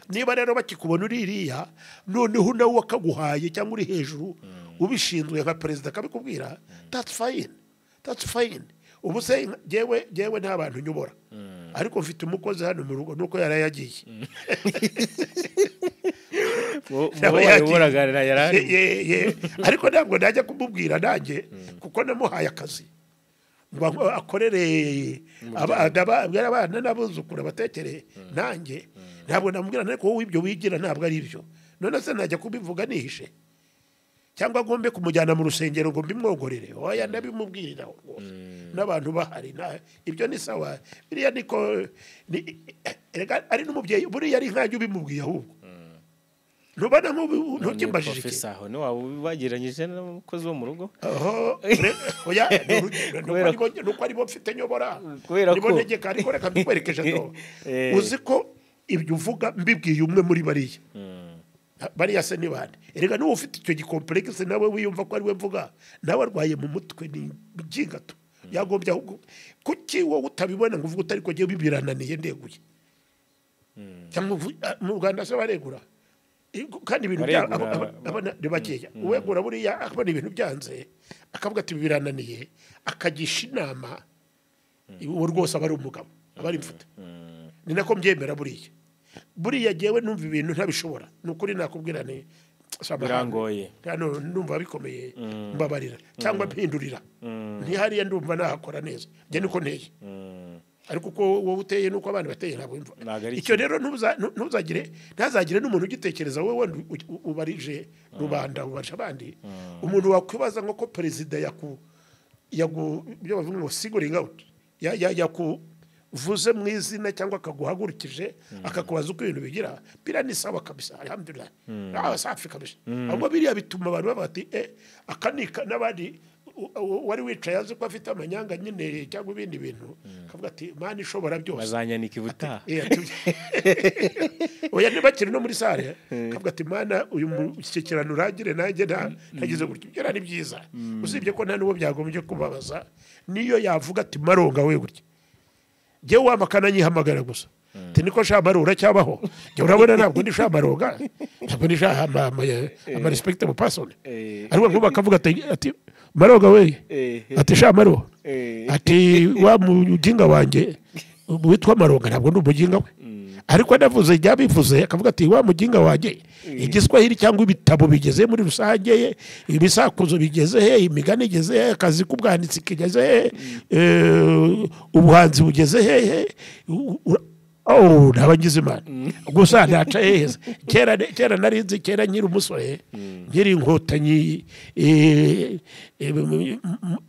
niba rero bakikubona uriya noneho nawe wakaguhaye cyangwa uri hejuru ubishinzwe nka perezida akabikubwira that's fine ubu se jewe nta bantu nyobora ariko mfite umukozi hano mu rugo nuko yarayagiye ariko ntabwo najya kumubwira nanjye kuko namuhaye akazi ngo akorere abana n'abuzukuru abatekere nanjye ntabwo namubwira ariko wowe ibyo wigira ntabwo ari byo none se najya kubivuga nihishe cyangwa agombe kumujyana mu rusengero ngo mbimwogorere oya ndabimubwirira rwose n'abantu bahari ibyo ni sawa biriya niko ari n'umubyeyi buriya ari nkajya ubimubwiye ahubwo ntubona ntukimbajije iki aho ni waba wageranyije n'umukozi wo mu rugo oya nuko aribo mfite nyobora nibo ntegeka ariko reka mbikwerekeje uzi ko ibyo uvuga mbibwiye umwe muri bariya se ni bande erega niba ufite icyo gikomplexe nawe wiyumva ko ari we mvuga nawe arwaye mu mutwe ni byingato yagombye ahubwo kuki wowe utabibona ngo uvuge utari ko giye bibirananiye ndeguye cyangwa mu Rwanda se baregura kandi ibintu abana bakeya uwegura buriya akabona ibintu byanze akavuga ati birananiye akagisha inama uwo rwose aba ari umugabo aba ari mfite ni nako mbyemera buriya jewe numva ibintu ntabishobora nukuri nakubwira birangoye hano ndumva bikomeye mbabarira cyangwa mpindurira ntihariye ndumva nahakora neza njye niko nteye ariko uko wowe uteye nuko abandi bateye ntabwo imva icyo rero ntazagire n'umuntu ugitekereza wowe ubarije rubanda ubarisha abandi umuntu wakwibaza nko ko perezida byo bavuga ngo siguring out yakuvuze mu izina cyangwa akaguhagurukije akakubaza uko ibintu bigira bira ni sawa kabisa alhamdulillah safi kabisa ahubwo biriya bituma abantu bavuga ati akanika n'abandi wari wicaye azi ko afite amanyanga nyine cyangwa ibindi bintu akavuga ati mani ishobora byose bazanyanika ibuta oya ntibakiri no muri sare akavuga ati mana uyu mushyikirano uragire nanjye ntagize gutyo ibyo ni byiza usibye ko nta n'uwo byagombye kubabaza niyo yavuga ati Malonga we gutya jyewe wamakana nyihamagara gusa niko shamaro uracyabaho jye urabona ntabwo ndi shamaronga ntabwo ndi ama respectable person ariko ngo bakavuga ati Malonga we ati shamaro ati wa mujinga wanjye witwa Malonga ntabwo ndi umujinga we ariko ndavuze byabivuze akavuga ati wa mujinga wanjye igiswahili cyangwa ibitabo bigeze muri rusange ibisakuzo bigeze he imigani igeze he akazi k'ubwanditsi kigeze he ubuhanzi bugeze he ntabagize imana gusa ntaca heza kera narinzi kera nyiri umusore nyiri inkotanyi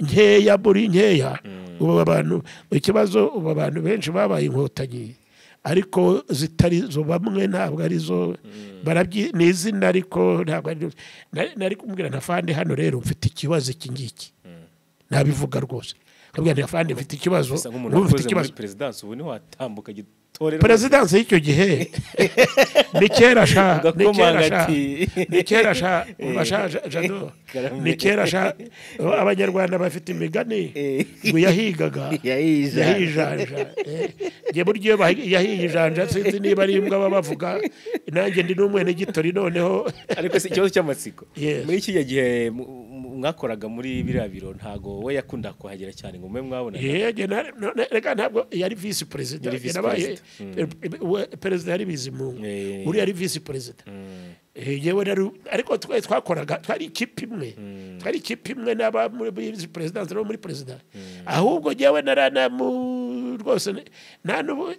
nkeya muri nkeya ubu abantu ikibazo ubu abantu benshi babaye inkotanyi ariko zitari zo bamwe ntabwo ari zo ni izina ariko ntabwo nari kumubwira na fande hano rero mfite ikibazo iki ngiki nabivuga rwose kabwira na fande mfite ikibazo mfite ikibazo presidence ubu ni watambuka perezidansi y'icyo gihe ni kera abanyarwanda bafite imigani ngo yahigaga yahijanja nge buryo yahijanja sinzi niba ari imbwa baba bavuga nanjye ndi n'umwene gitori noneho ariko si ikibazo cy'amatsiko muri iki gihe mwakoraga muri biriya biro ntago we yakunda kuhagera cyane ngo mwe mwabona reka ntabwo yari visi president yarabaye perezida yari bizimungu uri yari visi president yewe ariko twakoraga twari ikipe imwe n'aba muri visi president no muri president ahubwo yewe rwose nta n'ubu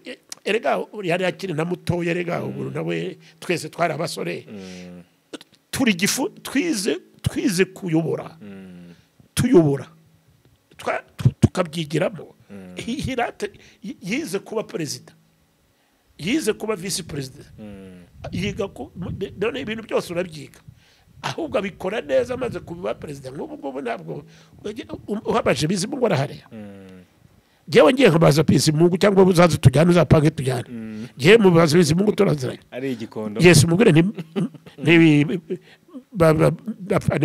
erega yari akiri na mutoya erega ubu nawe twese twari abasore turi gifu twize kuyobora tukabyigiramo yize kuba perezida yize kuba visi perezida yiga none ibintu byose urabyiga ahubwo abikora neza amaze kuba perezida nk'ubu ngubu ntabwo uhabaje bizimungu arahari jewe ngiye nkabaza bizimungu cyangwa uzaze tujyane uzapange tujyane jewe mubaza bizimungu turaziranye ari igikondo yes umugore ni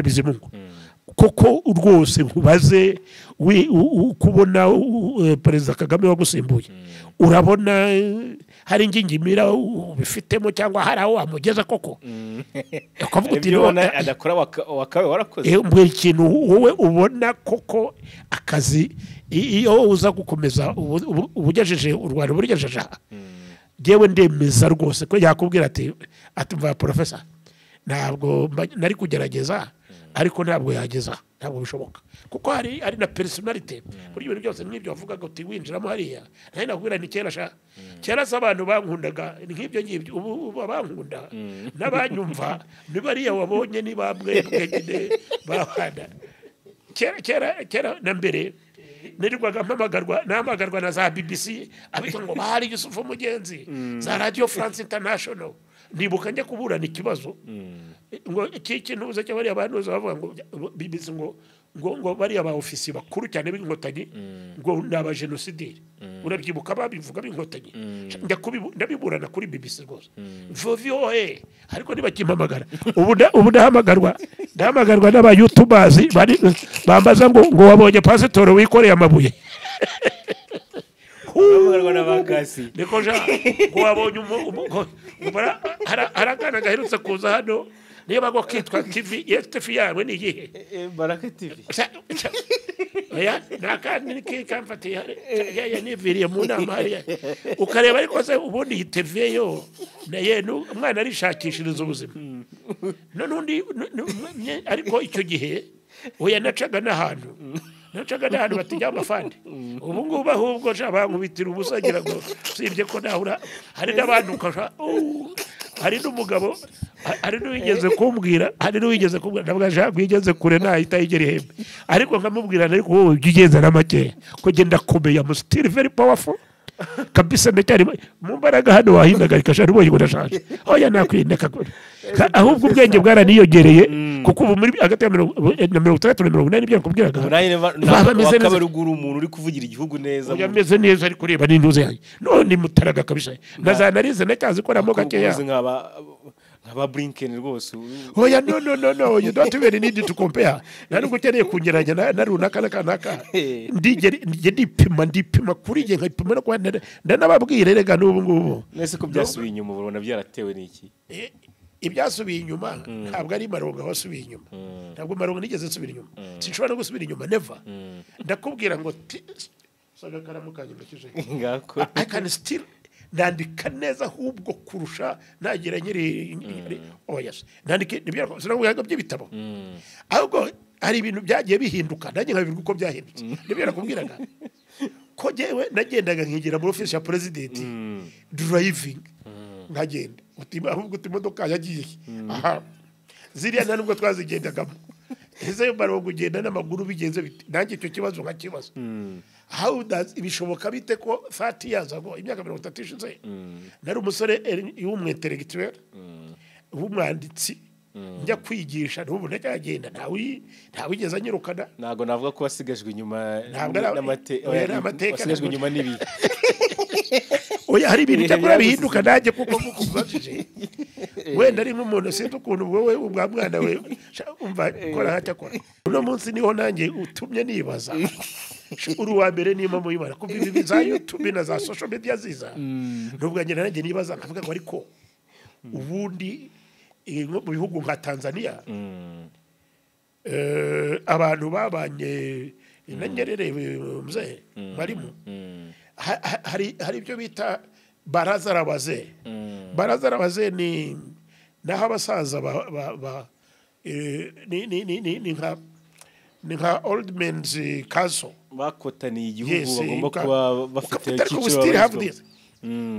bizimungu koko rwose nkubaze kubona perezida Kagame wagusimbuye urabona hari ingingimira ubifitemo cyangwa hari aho wamugeza koko akavuga uti none adakora wakawe warakoze mbwe ikintu wowe ubona koko akazi iyo uza gukomeza ubugejeje u Rwanda burgejeje jewe ndemeza rwose ko yakubwira ati mva professor ntabwo nari kugerageza ariko ntabwo yageza ntabwo bishoboka kuko hari na personality buri bintu byose n'ibyo bavugaga uti winjiramo hariya nari nakubwira ni kera abantu bankundaga nk'ibyo ngibyo ubu bankunda n'abanyumva ni bariya wabonye ni bamwe nyine babana kera na mbere nirirwaga mpamagarwa na za BBC abitwa ngo bahari Yusufu Mugenzi za Radio France International nibuka njya kuburana ikibazo ngo iki kintu uza cyabari abantu bavuga ngo BBC ngo bari aba ofisi bakuru cyane b'inkotanyi ngo naba genocide urabyibuka babivuga b'inkotanyi ndabiburana kuri BBC rwose VOA ariko nibakimpamagara ubu ndahamagarwa n'aba YouTubers bambaza ngo wabonye pastor wikoreye amabuye niko ja wabonye harakana gaherutse kuza hano niba go kitwa TV yetefi yawe ni igihe Baraka TV ya nakandi nikamfatiye ya niviriye mu nama hariya ukareba ariko se ubundi TV yo naye umwana arishakishiriza ubuzima nonundi ariko icyo gihe oya nacaga n'ahantu batijya amafande ubu ngubu ahubwo bankubitira ubusagira ngo sibye ko nahura hari n'abantu hari n'umugabo hari n'uwigeze kumbwira ntabwo ashaka kwigeze kure nahita yigera ihembe ariko nkamubwira ariko wowe ugigeze na makeya ko genda komeye am still very powerful kabisa metari mu mbaraga hano wahindagarika shari boye ndashaje oya nakwindeka ahubwo ubwenge bwaraniyongereye kuko ubu muri hagati ya 60 na 80 byo kubwiraga bakabarugura umuntu uri kuvugira igihugu neza yameze neza ari kureba n'intuze yayo none mutaraga kabisa nazanarize nacyazi ko ramo gakeya nkaba Blinken rwose oya no you don't even need to compare nari gukeneye kungeranya na runaka nakanaka ndipima kuri je nkapima no kwandana ndanababwire rega n'ubu ngubu nese ko byasubiye inyuma ubona byaratewe n'iki ibyasubiye inyuma ntabwo ari Malonga wasubiye inyuma ntabwo Malonga nigeze nsubira inyuma sinshobora no gusubira inyuma never ndakubwira ngo saga karamukanye mbakije ngako I can still nandika neza ahubwo kurusha nagira nyiri yes nandike nibyo sinavuga by'ibitabo ahubwo hari ibintu byagiye bihinduka nanjye nkabirwa uko byahindutse nibyo nakubwiraga ko jewe nagendaga nkigira muri office ya president driving nkagenda ahubwo imodoka yagiye aha ziriya nubwo twazigendagamo ese baro kugenda n'amaguru bigenze bite nanjye icyo kibazo nkakibazo how does ibishoboka bite ko 30 years ago imyaka 30 ishize nari umusore y'umwintellectuel w'umwanditsi njya kwigisha n'ubu ndacyagenda ntawigeze anyirukana ntago navuga ko wasigajwe inyuma n'amateka wasigajwe inyuma nibi oya hari ibintu cyakora bihinduka nanjye kuko mukubajije wenda ari nk'umuntu sinzi ukuntu wowe umwana we umva kora hacyakora uno munsi niho nanjye utumye nibaza uri wa mbere niba muyibara kuva ibi za YouTube na za social media ziza nubwo ngene nanjye nibaza nkavuga ngo ariko ubundi mu bihugu nka Tanzania abantu babanye nangerere mzee mwalimu hari ibyo bita baraza rabaze ni naho abasaza ni nka old men's council bakotaniye igihugu bagomba kuba bafite icyiciro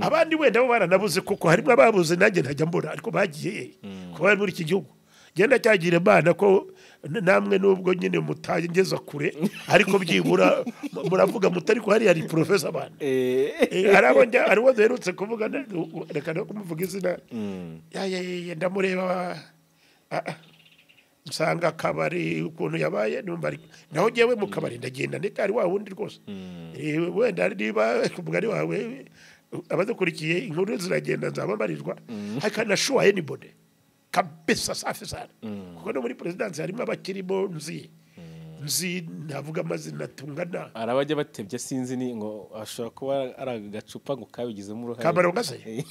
abandi wenda bo baranabuze kuko harimo ababuze nanjye ntajya mbona ariko bagiye kuba muri iki gihugu genda cyagire Imana ko namwe nubwo nyine mutageza kure ariko byibura muravuga mutari ko hari professor abana arabonja ari waderutse kuvuga reka no kumuvuga izina ya ndamureba nsanga kabari ukuntu yabaye numva naho jewe mu kabari ndagenda ndikari wa wundi rwose wenda niba kumugari wawe abadukurikiye inkuru ziragenda nzabamarirwa hakana sure anybody kabisa safi sana kuko no muri presidence harimo abakirimo nzi navuga amazina tungana arabajya batebye sinzi ni ngo ashobora kuba ari agacupa ngo kabigizemo uruhare Kabaronga se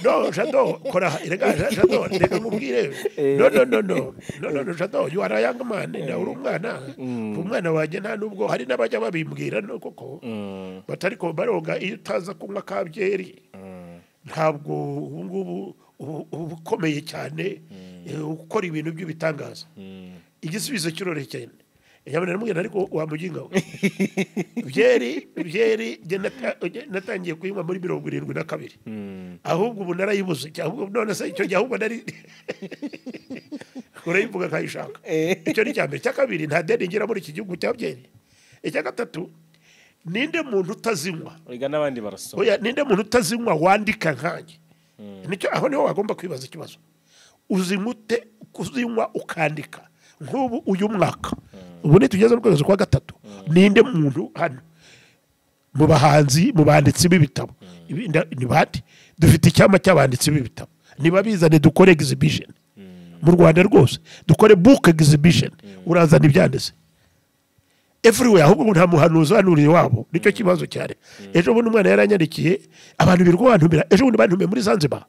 no jado kora irega jado reka mubwire no jado you are a young man na uri umwana waje nta nubwo hari nabajya babimbwira no koko batari ko Baronga iyo utaza kunywa kabyeri ntabwo ubu ngubu ubukomeye cyane ukora ibintu by'ubitangaza igisubizo cyororekeye yabona namubwira ariko wamuginga byeri natangiye kuyinywa muri 72 ahubwo ubu narayibuze cyangwa none se icyo gihe ahubwo nari urayivuga nkayishaka icyo ni cyambere cyakabiri nta deni ngira muri iki gihugu cya byeri icya gatatu ninde muntu utazinywa oya nabandi barasoma oya ninde muntu utazinywa wandika nkanye nicyo aho niho wagomba kwibaza ikibazo uzimute kuzinywa ukandika nk'ubu uyu mwaka ubu nitugeze mu kwezi kwa gatatu ninde muntu hano mu bahanzi mu banditsi b'ibitabo ni bati dufite icyama cy'abanditsi b'ibitabo niba bizane dukore exhibition mu Rwanda rwose dukore book exhibition urazana ibyanditse everywhere ahubwo nta muhanuzi wanuriye wabo nicyo kibazo cyane ejo bundi umwana yaranyandikiye abantu birwantumira ejo bundi bantumiye muri Zanzibar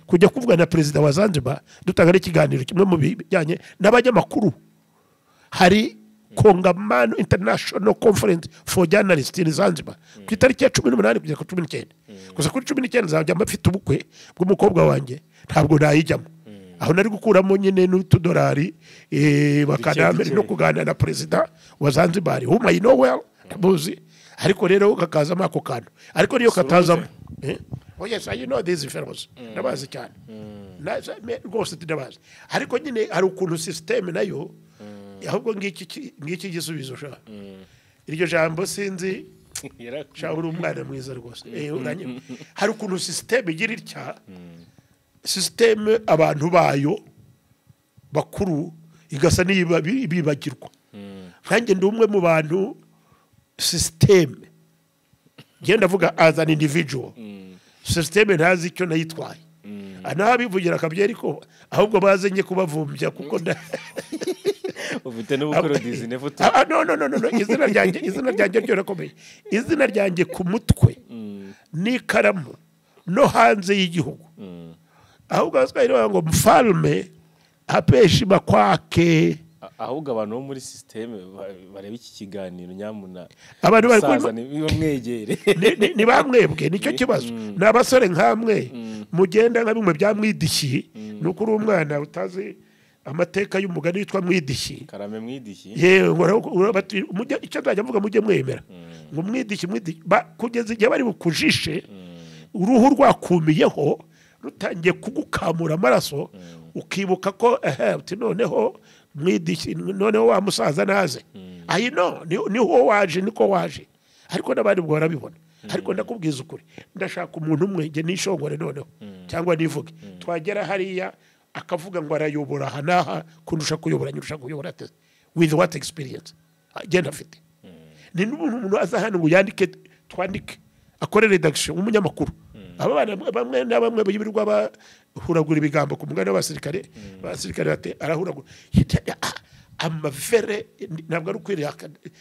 kujya kuvuga na president wa Zanzibar dutanga ikiganiro kimwe mu bijyanye n'abanyamakuru hari Kongamano International Conference for Journalists in Zanzibar ku itariki ya 18 kugeza ku 19 gusa kuri 19 nzajya mbafite ubukwe bw'umukobwa wanjye ntabwo nayijyamo aho nari gukuramo nyine n'utudolari Kagame no kuganira na perezida wa Zanzibar whom I know well ndamuzi ariko rero kakazamo ako kantu ariko niyo katazamo oh yes I know these fellows ndabazi cyane rwose ndabazi ariko nyine hari ukuntu system nayo ahubwo ngiki gisubizo sha iryo jambo sinzi shawuri umwana mwiza rwose hari ukuntu system igira itya system abantu bayo bakuru igasa n'ibibagirwa nkanjye ndi umwe mu bantu system genda vuga as an individual system ntazi icyo nayitwaye anabivugira akabye ariko ahubwo bazenye kubavumbya kuko ufite n'ubukoro dizine foto no izina ryanjye ryo rakomeye izina ryanjye ku mutwe n'ikaramu no hanze y'igihugu ahubwo bazwahira ngo mfalme apeshi bakwake ahubwo abantu bo muri system bareba iki kiganiro nyamuna abantu bari bamwegere ni bamwebwe nicyo kibazo n'abasore nkamwe mugenda nka bimwe bya mwidishyi nuko uri umwana utazi amateka y'umugani witwa mwidishyi Karame mwidishyi icyo nzajya mvuga mujye mwemera ngo mwidishyi kugeza igihe bari bukujishe uruhu rwakumiyeho rutangiye kugukamura amaraso ukibuka ko noneho mwidishyi noneho wa musaza naze ayi no niho waje niko waje ariko n'abandi bwo barabibona ariko ndakubwiza ukuri ndashaka umuntu umwe nge nishongore noneho cyangwa nivuge twagera hariya akavuga ngo arayobora hanaha kundusha kuyobora nyurusha kuyobora with what experience agenda afite ni n'umuntu aza hano ngo yandike twandike akore redaction umunyamakuru aba bamwe na bamwe bibirirwa bahuragura ibigambo ku mugani w'abasirikare bate arahuragura amavere ntabwo ari ukwiriye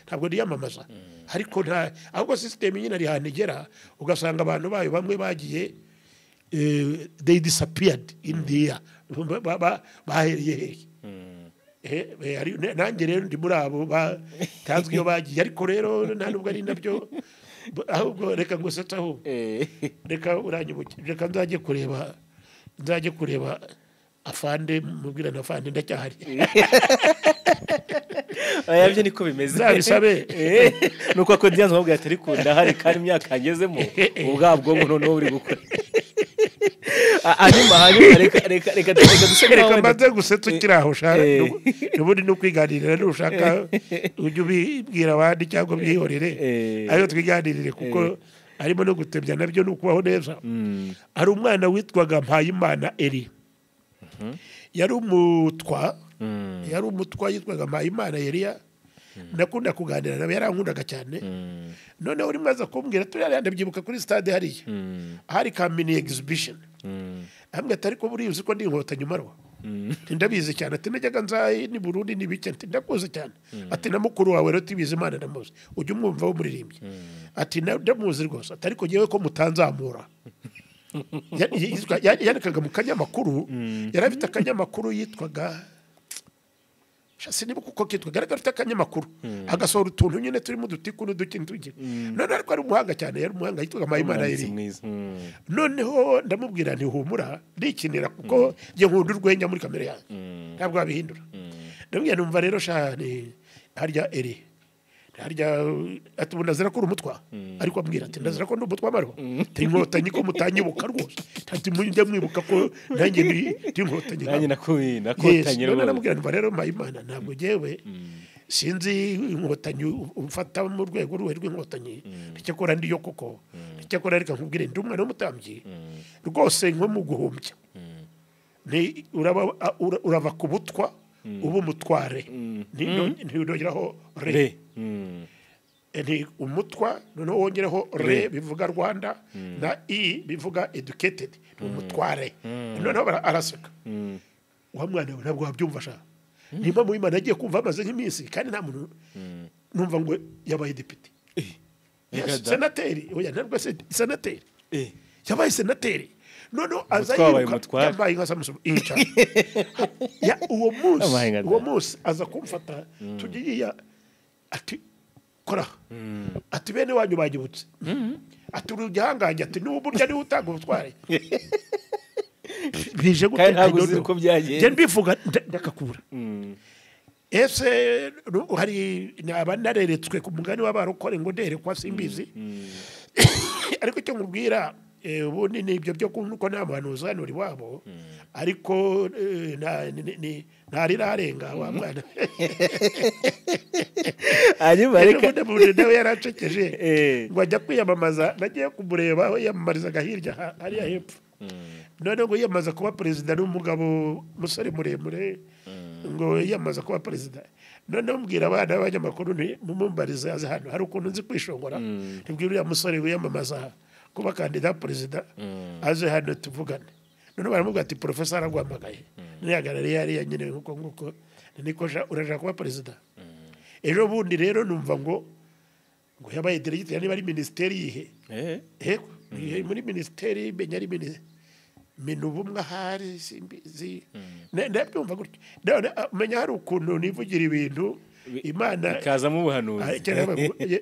ntabwo yiyamamaza ariko ahubwo system nyine ari hanegera ugasanga abantu bayo bamwe bagiye they disappeared in the air baheriye nanjye rero ndi muri abo batazwi iyo bagiye ariko rero nta nubwo ari nabyo ahubwo reka ngo setaho reka uranyibuke reka nzajye kureba afande mubwira na afande ndacyahari ayabye niko bimeze zabisabe nuko ko Diane wabwiye atari kunda hari kandi imyaka agezemo ubwabwo ngo noneho uri gukora hanyuma reka mbaze gusetsa ukiri aho ushaka n'ubundi no kwiganirira n'ushaka ujye ubibwira abandi cyangwa byihorere ayo twiganirire kuko harimo no gutebya nabyo ni ukubaho neza hari umwana witwaga Mpayimana Eri yari umutwa yitwaga Mpayimana Eliya nakunda kuganira nawe yarankundaga cyane noneho uri mwaza kumbwira turiya ndabyibuka kuri stade hariya hari kamini exhibition hamwe atari ko buri uzi ko ndi inkotanyi marwa ndabizi cyane ati najyaga nzayi ni Burundi ni bike ati ndakoze cyane ati na mukuru wawe rero tibize Imana ndamuzi ujye umwumva wo muririmbye ati ndamuzi rwose atari ko ngewe ko mutanzamura yandikaga mu kanyamakuru yarafite akanyamakuru yitwaga shasi niba kuko kitwa garagara akanyamakuru agasohora utuntu nyine turimo dutiku n'udukintu tugira none ariko ari umuhanga cyane yari umuhanga yitwaga Mpayimana Eri noneho ndamubwira nti humura ndikinira kuko nge nkunda urwenya muri kamera yanjye ntabwo wabihindura ndamubwira numva rero shani harya Eri harya atubunazira ko umutwa ariko ambwira ati ndazira ko ndumutwa marwa tinkotanyi ko mutanyibuka rwose ati mujye mwibuka ko nanjye ndi inkotanyi nanjye nakotanye rero namubwira numva rero Mpayimana ntabwo jewe sinzi inkotanyi ufata mu rwego rw'inkotanyi cyakora ndiyo koko cyakora reka nkubwire ndi umwana w'umutambyi rwose nko mu guhumbya ni urava ku butwa ubu mutware ntiyongeraho re ni umutwa noneho wongereho re bivuga Rwanda na i bivuga educated ni umutware noneho araseka wa mwana we ntabwo wabyumva sha nimba mu Imana agiye kumva amaze nk'iminsi kandi nta muntu numva ngo yabaye depite senateri oya ntabwo senateri yabaye senateri noneho azayiruka yambaye nka Samson incha uwo munsi aza kumfata tugiye ati kora ati bene wanyu bagibutse ati urugihanganye ati n'uburyo niwe utanga ubutware bije kandi ntabwo uzi uko byagenze je mbivuga ndakakura ese hari abanareretswe ku mugani w'abarokore ngo nderekwa simbizi ariko icyo nkubwira ubundi ni ibyo byo kuko nta muhanuzi hano uri wabo ariko ntarirarenga wa mwana hanyuma reka nawe yaracekeje ngo ajya kwiyamamaza nagiye kumureba aho yiyamamarizaga hirya hariya hepfo none ngo yiyamamaza kuba perezida n'umugabo musore muremure ngo yiyamamaza kuba perezida none mbwira abana b'abanyamakuru mumumbarize aze hano hari ukuntu nzi kwishongora ntibwira uriya musore wiyamamaza kuba kandida perezida aje hano tuvugane none baramubwira ati professor aragwamagaye nihagarariye hariya nyine nkuko niko uraja kuba perezida ejo bundi rero numva ngo yabaye directeur niba ari ministeri yihe muri ministeri benyari minubumwe hari simbizi ndabyumva gutyo menya hari ukuntu nivugira ibintu Imana ikazamo ubuhanuzi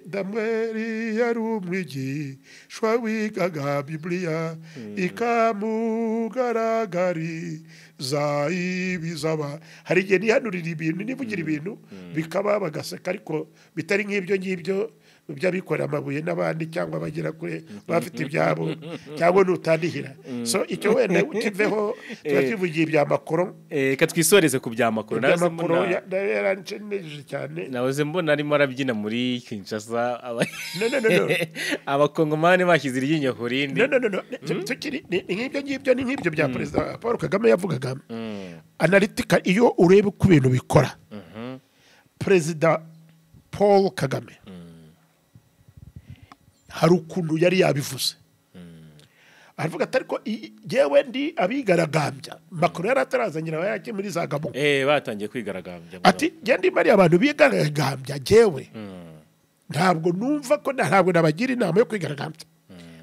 Damweri yari umwigishwa wigaga Biblia ikamugaragariza ibizaba hari igihe nihanurira ibintu nivugira ibintu bikaba bagaseka ariko bitari nk'ibyo ngibyo by'abikorera amabuye n'abandi cyangwa bagera kure bafite ibyabo cyangwa nutandihira so icyo wenda ukiveho twakivugiye ibya makoro reka twisoreze ku bya makoro yaranceneje cyane nahoze mbona arimo arabyina muri Kinshasa abakongomani bashyize iryinyo ku rindi nk'ibyo ngibyo ni nk'ibyo bya perezida Paul Kagame yavugaga analitika iyo ureba uko ibintu bikora perezida Paul Kagame hari ukuntu yari yabivuze aravuga ati ariko yewe ndi abigaragambya makuru yari atarazanyira abayake muri za Gabon batangiye kwigaragambya ati genda imari abantu bigaragambya jewe ntabwo numva ko ntabwo nabagira inama yo kwigaragambya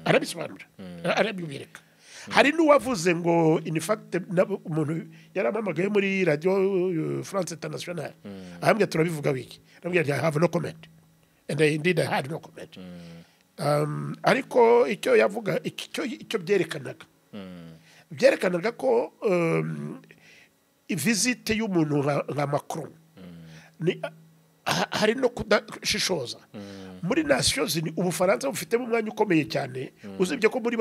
arabisobanura arabibireka hari n'uwavuze ngo in fact umuntu yaramamagaye muri radio France International ahambwe turabivuga wiki nabwiye I have no comment and indeed I had no comment ariko icyo yavuga icyo byerekanaga ko visite y'umuntu nka Macron hari no kudashishoza muri Nations Unies Ubufaransa bufite umwanya ukomeye cyane uzibye ko muri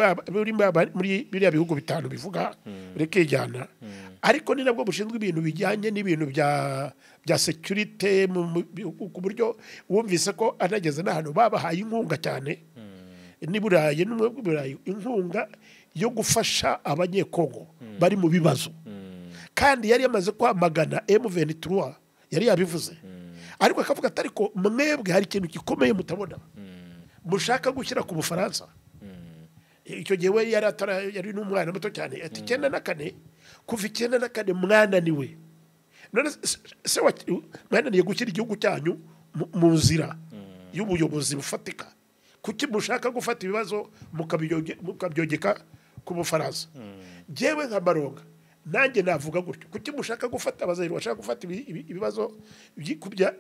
biriya bihugu bitanu bivuga rekejyana ariko ni nabwo bushinzwe ibintu bijyanye n'ibintu bya security ku buryo wumvise ko anageze n'ahantu babahaye inkunga cyane ni Burayi n'Uburayi inkunga yo gufasha abanyekongo bari mu bibazo kandi yari yamaze kwamagana M23 yari yabivuze ariko akavuga ati ariko mwebwe hari ikintu gikomeye mutabona mushaka gushyira ku Bufaransa icyo gihe we yari n'umwana muto cyane ati 94 kuva 94 mwana niwe none se mwananiye gushyira igihugu cyanyu mu nzira y'ubuyobozi bufatika kuki mushaka gufata ibibazo mukabyogeka ku Bufaransa jewe nka Malonga nanjye navuga gutyo kuki mushaka gufata abazayiri bashaka gufata ibibazo by'ikubya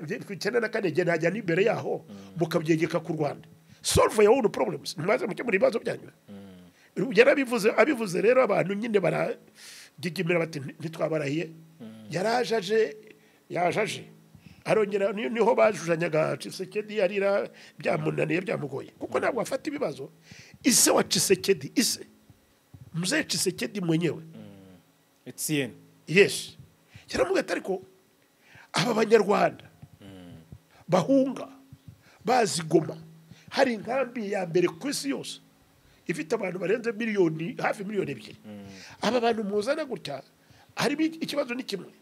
na kanege najya n'imbere yaho mukabyegeka ku Rwanda solve your own problems mwaze muke muri ibibazo byanyu abivuze rero abantu nyine baragigimira bati ntitwabarahiye yajaje arongera niho bajujanyaga Tshisekedi yarira byamunaniye byamugoye kuko ntabwo afata ibibazo ise wa Tshisekedi mzee Tshisekedi mwenyewe Etienne yes yaramuga ariko aba banyarwanda bahunga bazigoma hari inkambi ya mbere ku isi yose ifite abantu barenze hafi miliyoni 2 aba bantu muzana gutya hari ikibazo ni kimwe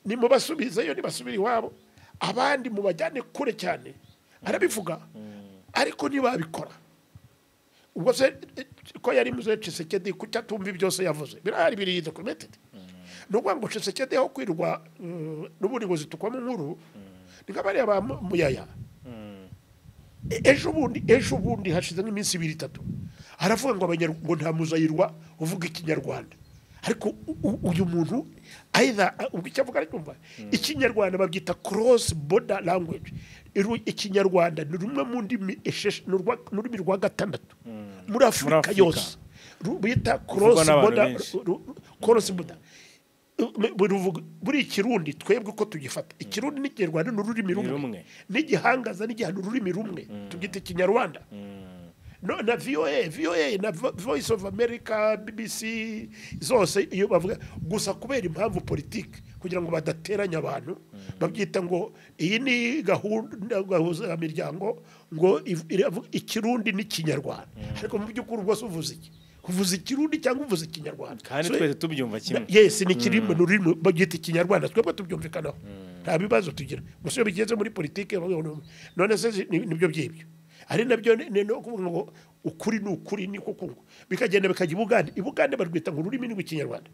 ni mu basubizayo ni basubira iwabo abandi mu bajyane kure cyane arabivuga ariko ntibabikora ubwo se ko yari muzee Tshisekedi kucyatumva byose yavuze birahari biri documented nubwo ngo Tshisekedi aho kwirwa n'ubundi ngo zitukwa mu nkuru nikabari aba muyaya ejo bundi hashize nk'iminsi 2-3 aravuga ngo abanyarwanda nta muzayirwa uvuga ikinyarwanda ariko uyu muntu either ubicyavuga ari kumva ikinyarwanda babyita cross border language ikinyarwanda ni rumwe mu ndimi n'ururimi rwa gatandatu muri Afurika yose bita Ruvugwa cross n'abantu border benshi. cross border buri ikirundi twebwe ko tugifata ikirundi n'ikinyarwanda n'ururimi rumwe n'igihangaza n'igihano ururimi rumwe tugita ikinyarwanda no na VOA na Voice of America BBC zose iyo bavuga gusa kubera impamvu politiki kugira ngo badateranya abantu babyita ngo iyi ni gahunda gahuza imiryango ngo ikirundi n'ikinyarwanda ariko mu by'ukuri ubwo uvuze iki kuvuza ikirundi cyangwa uvuza ikinyarwanda kandi twese tubyumva kimwe yes ni kirimo n'ururimi bagita ikinyarwanda twebwe tubyumvikanaho nta bibazo tugira gusa iyo bigeze muri politiki none se nibyo byibyo ari nabyo no kuvuga ngo ukuri n'ukuri niko kungo bikagenda bikajya ibugande barwita ngo ururimi n'Ikinyarwanda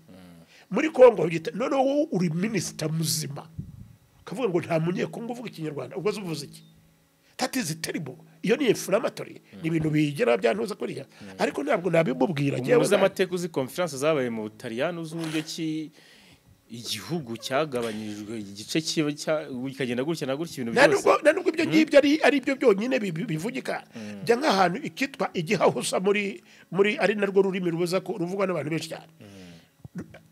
muri Kongo none wowe uri minister muzima kavuga ngo nta munyekongo uvuga Ikinyarwanda ubwo uvuze iki that is terrible iyo ni inflammatory ni ibintu bigera byantuza kuriya ariko ntabwo nabimubwira uzi amateka uzi conference zabaye mu Butaliyani uzi uburyo ki igihugu cyagabanyirijwe igice kikagenda gutya na gutya ibintu byose nubwo ibyo ngibyo ari byo byonyine bivugika bya nk'ahantu ikitwa igihahusa muri ari narwo rurimi rubuza ko ruvugwa n'abantu benshi cyane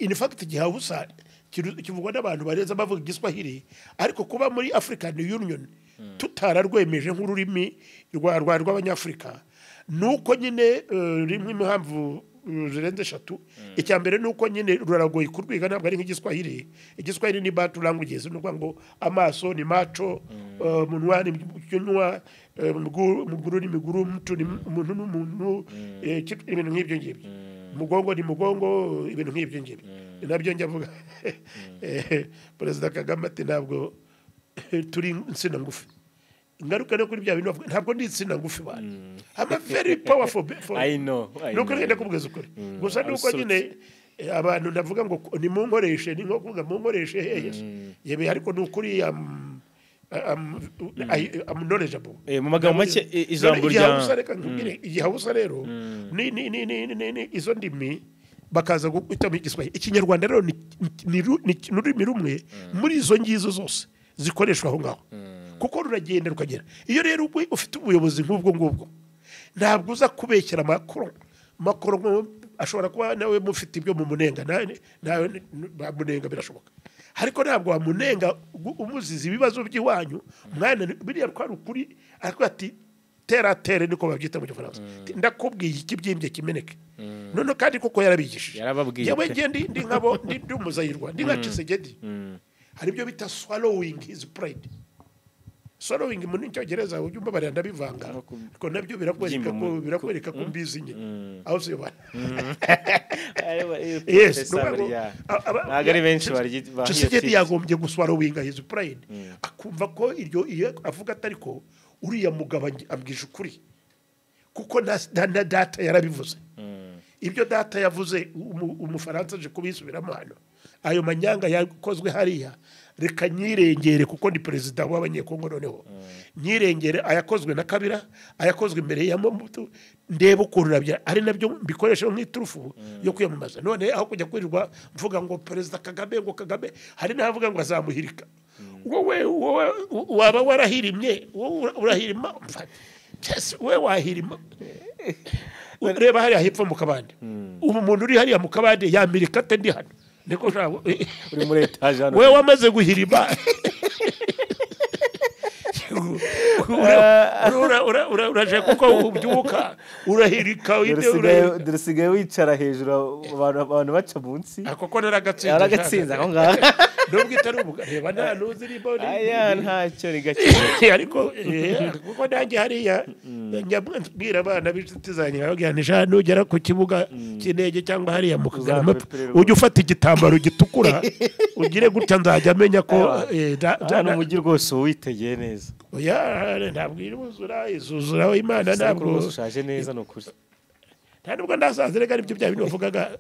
in fact igihahusa kivugwa n'abantu bareza bavuga igiswahili ariko kuba muri African Union tutararwemeje nk'ururimi rw'abanyafrika nuko nyine rimwe impamvu zirenze 3 icyambere nuko nyine ruragoye kurwiga ntabwo ari nk'igiswahili ni batu languages nuko ngo amaso ni macho munwa ni cyonywa muguru ni miguru mtu ni umuntu n'umuntu ibintu nk'ibyo ngibyo mugongo ni mugongo ibintu nk'ibyo ngibyo nabyo njyavuga Perezida Kagame ati ntabwo turi insina ngufi ngaruka no kuri bya bintu ntabwo ndi insina ngufi bana I'm a very powerful I know nuko ngenda kubugeza ukuri gusa nuko nyine abantu ndavuga ngo ni mu nkoreshe ni nko kuvuga mu nkoreshe yebe ariko nukuri I'm knowledgeable mu magambo make ijambo rya igihabusa rero ni izo ndimi bakaza guhitamo igiswahili Ikinyarwanda rero ni ururimi rumwe muri izo ngizo zose zikoreshwa aho ngaho kuko ruragenda rukagera iyo rero ufite ubuyobozi nk'ubwo ngubwo ntabwo uza kubekera Macron ashobora kuba nawe mufite ibyo mu munenga nawe bamunenga birashoboka ariko ntabwo wamunenga umuzizi ibibazo by'iwanyu mwana biriya kwari ukuri ariko ati teratere niko babyita mu gifaransa ndakubwiye iki byimbye kimeneke none kandi koko yarabigishije yawe ndi nkabo ndi umuzayirwa ndi nkacisegedi hari byo bita swallowing his pride swallowing mu Cyongereza ujumba barenda bivanga ariko nabyo birakwereka ko mbizi nye aho se bana yes nagari benshi barigita Tshisekedi yagombye guswallowing his pride akumva ko iryo avuga atariko uriya mugabo ambwije ukuri kuko na data yarabivuze ibyo data yavuze umufaransa aje kubisubiramo hano ayo manyanga yakozwe hariya reka nyirengere kuko ndi perezida w'abanyekongo noneho nyirengere ayakozwe na Kabila ayakozwe imbere ya Mobutu ndebe ukururabya ari nabyo mbikoresha nk'iturufu yo kwiyamamaza none aho kujya kwirirwa mvuga ngo perezida Kagame hari navuga ngo azamuhirika wowe waba warahirimye urahirima we wahirima ureba hariya hepfo mu kabande umuntu uri hariya mu kabande yamirika ate ndi hano niko shabo uri muri etage hano we wamaze guhirima uraje kuko ubyuka urahirika dusigaye wicara hejuru abantu baca munsi akoko naragatsinze aho ngaho nubwo itari reba nta nuzi ribone aya ntacyo rigakira ariko kuko nanjye hariya nyabwira abana b'inshuti zanjye baganisha nugera ku kibuga cy'indege cyangwa hariya mu Kagame ujye ufata igitambaro gitukura ugire gutya nzajya amenya ko hano umujyi rwose witegeye neza oya ntabwo izuzura Imana ntabwo ushaje neza no kuri nta nubwo ndasaze reka aribyo bya bintu bavugaga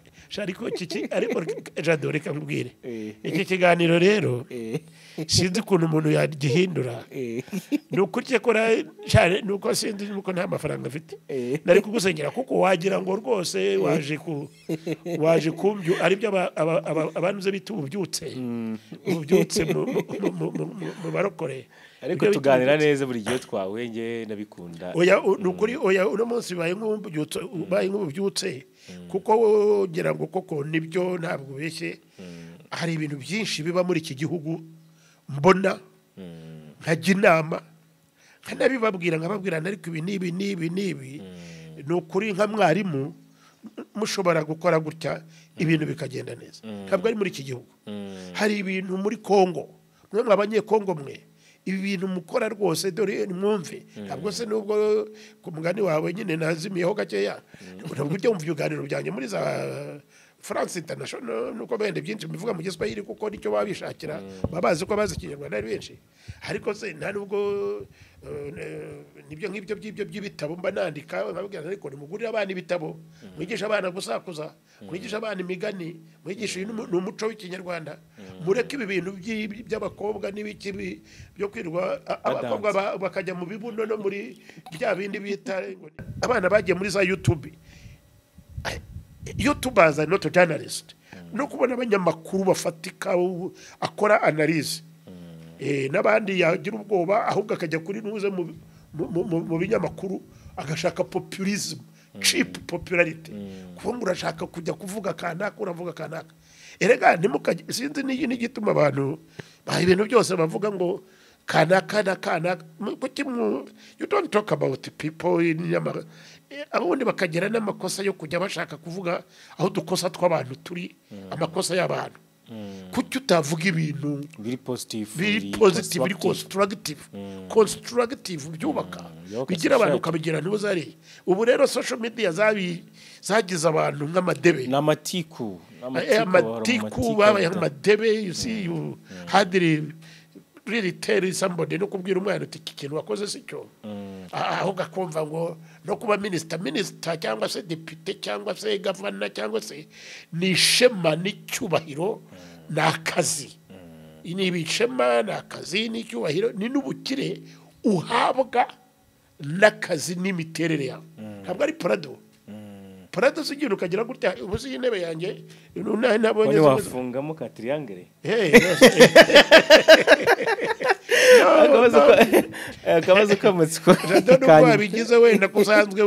ariko ariko jado reka nkubwire iki kiganiro rero sinzi ukuntu umuntu yagihindura ni ukuri kora cyane nuko sinzi nuko nta mafaranga afite nari kugusengera kuko wagira ngo rwose waje kumbyo aribyo abantu ze bita ububyutse mu barokore ariko tuganira neza buri gihe twawenge nabikunda oya nukuri oya uno munsi baye nk'ububyutse kuko ngira ngo koko nibyo ntabwo beshye hari ibintu byinshi biba muri iki gihugu mbona nkajya inama nkanabibabwira nkababwirana ariko ibi ni ukuri nka mwarimu mushobora gukora gutya ibintu bikagenda neza ntabwo ari muri iki gihugu hari ibintu muri Kongo mwe abanyekongo mwe ibi bintu mukora rwose dore mwumve ntabwo se nubwo ku mugani wawe nyine nazimiyeho gakeya ntabwo ujya wumva ibiganiro byanjye muri za France International nuko bende byinshi bivuga mu Giswahili kuko nicyo babishakira babazi ko bazi Kinyarwanda ari benshi ariko se nta nubwo nibyo nk'ibyo by'ibitabo mba nandika nkabwira ariko nimugurira abana ibitabo mwigisha abana gusakuza mwigisha abana imigani mwigisha n'umuco w'Ikinyarwanda mureke ibi bintu by'abakobwa n'ibiki byo kwirwa abakobwa bakajya mu bibuno no muri bya bindi bita abana bagiye muri za YouTube YouTubers are not a journalist. No kubona abanyamakuru bafatika akora analyse. Nabandi yagira ubwoba ahubwo akajya kuri nuze mu binyamakuru agashaka populism, cheap popularity. Kuko urashaka kujya kuvuga kanaka uravuga kanaka. Erega sinzi n'igituma abantu ibintu byose bavuga ngo kanaka you don't talk about people abundi bakagera n'amakosa yo kujya bashaka kuvuga aho dukosa tw'abantu turi amakosa y'abantu kuki utavuga ibintu biri positive biri constructive byubaka bigira abantu kabigira ntibuzari ubu rero social media zagize abantu nk'amadebe n'amatiku babaye nk'amadebe you see you hardly really tell somebody no kubwira umwana uti ikintu wakoze sicyo aho gakumva ngo no kuba minister cyangwa se deputy cyangwa se governor cyangwa se ni shema n'icyubahiro n'akazi ini bishema n'akazi n'icyubahiro ni n'ubukire uhabwa n'akazi n'imiterere yawe ntabwo ari Parado sigiye ukagira gutya ubuzi intebe yanjye nabonye wafungamo ka triangle akabazo kamatsiko rado kwabigize wenda kusanzwe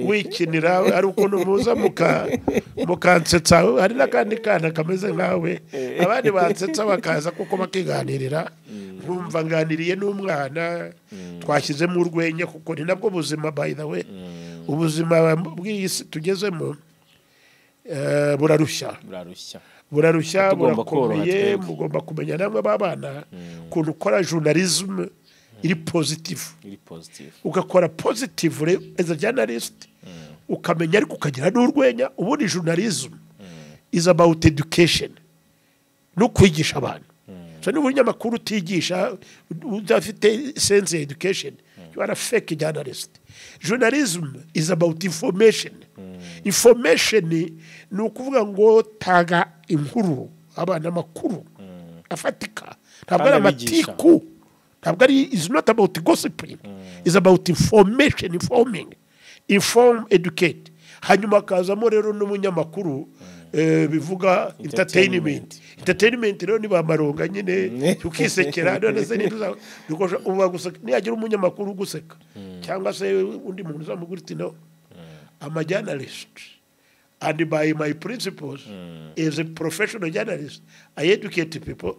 wikinira ari ukuntu muza mukansetsa hari nakandi kana kameze nkawe abandi bansetsa bakaza kuko bakiganirira nkumva nganiriye n'umwana twashyizemo urwenya kuko ni nabwo buzima by the way ubuzima bw'isi tugezemo burarushya burakomeye mugomba kumenya namwe babana kuntu ukora journalism iri positive ugakora positive as a journalist ukamenya ariko ukagira n'urwenya ubundi journalism is about education no kwigisha abantu so n'ubunyamakuru utigisha udafite sense education you are a fake journalist. Journalism is about information. Information ni ukuvuga ngo taga inkuru abana makuru afatika ntabwo ari amatiku ntabwo ari is not about gossiping is about information inform educate hanyuma kazamo rero n'umunyamakuru bivuga entertainment rero ni ba Malonga nyine tukisekera none se niduza dukoje uba guseka niyagira umunyamakuru guseka cyangwa se undi muntu uzamuguriti no I'm a journalist and by my principles as a professional journalist I educate people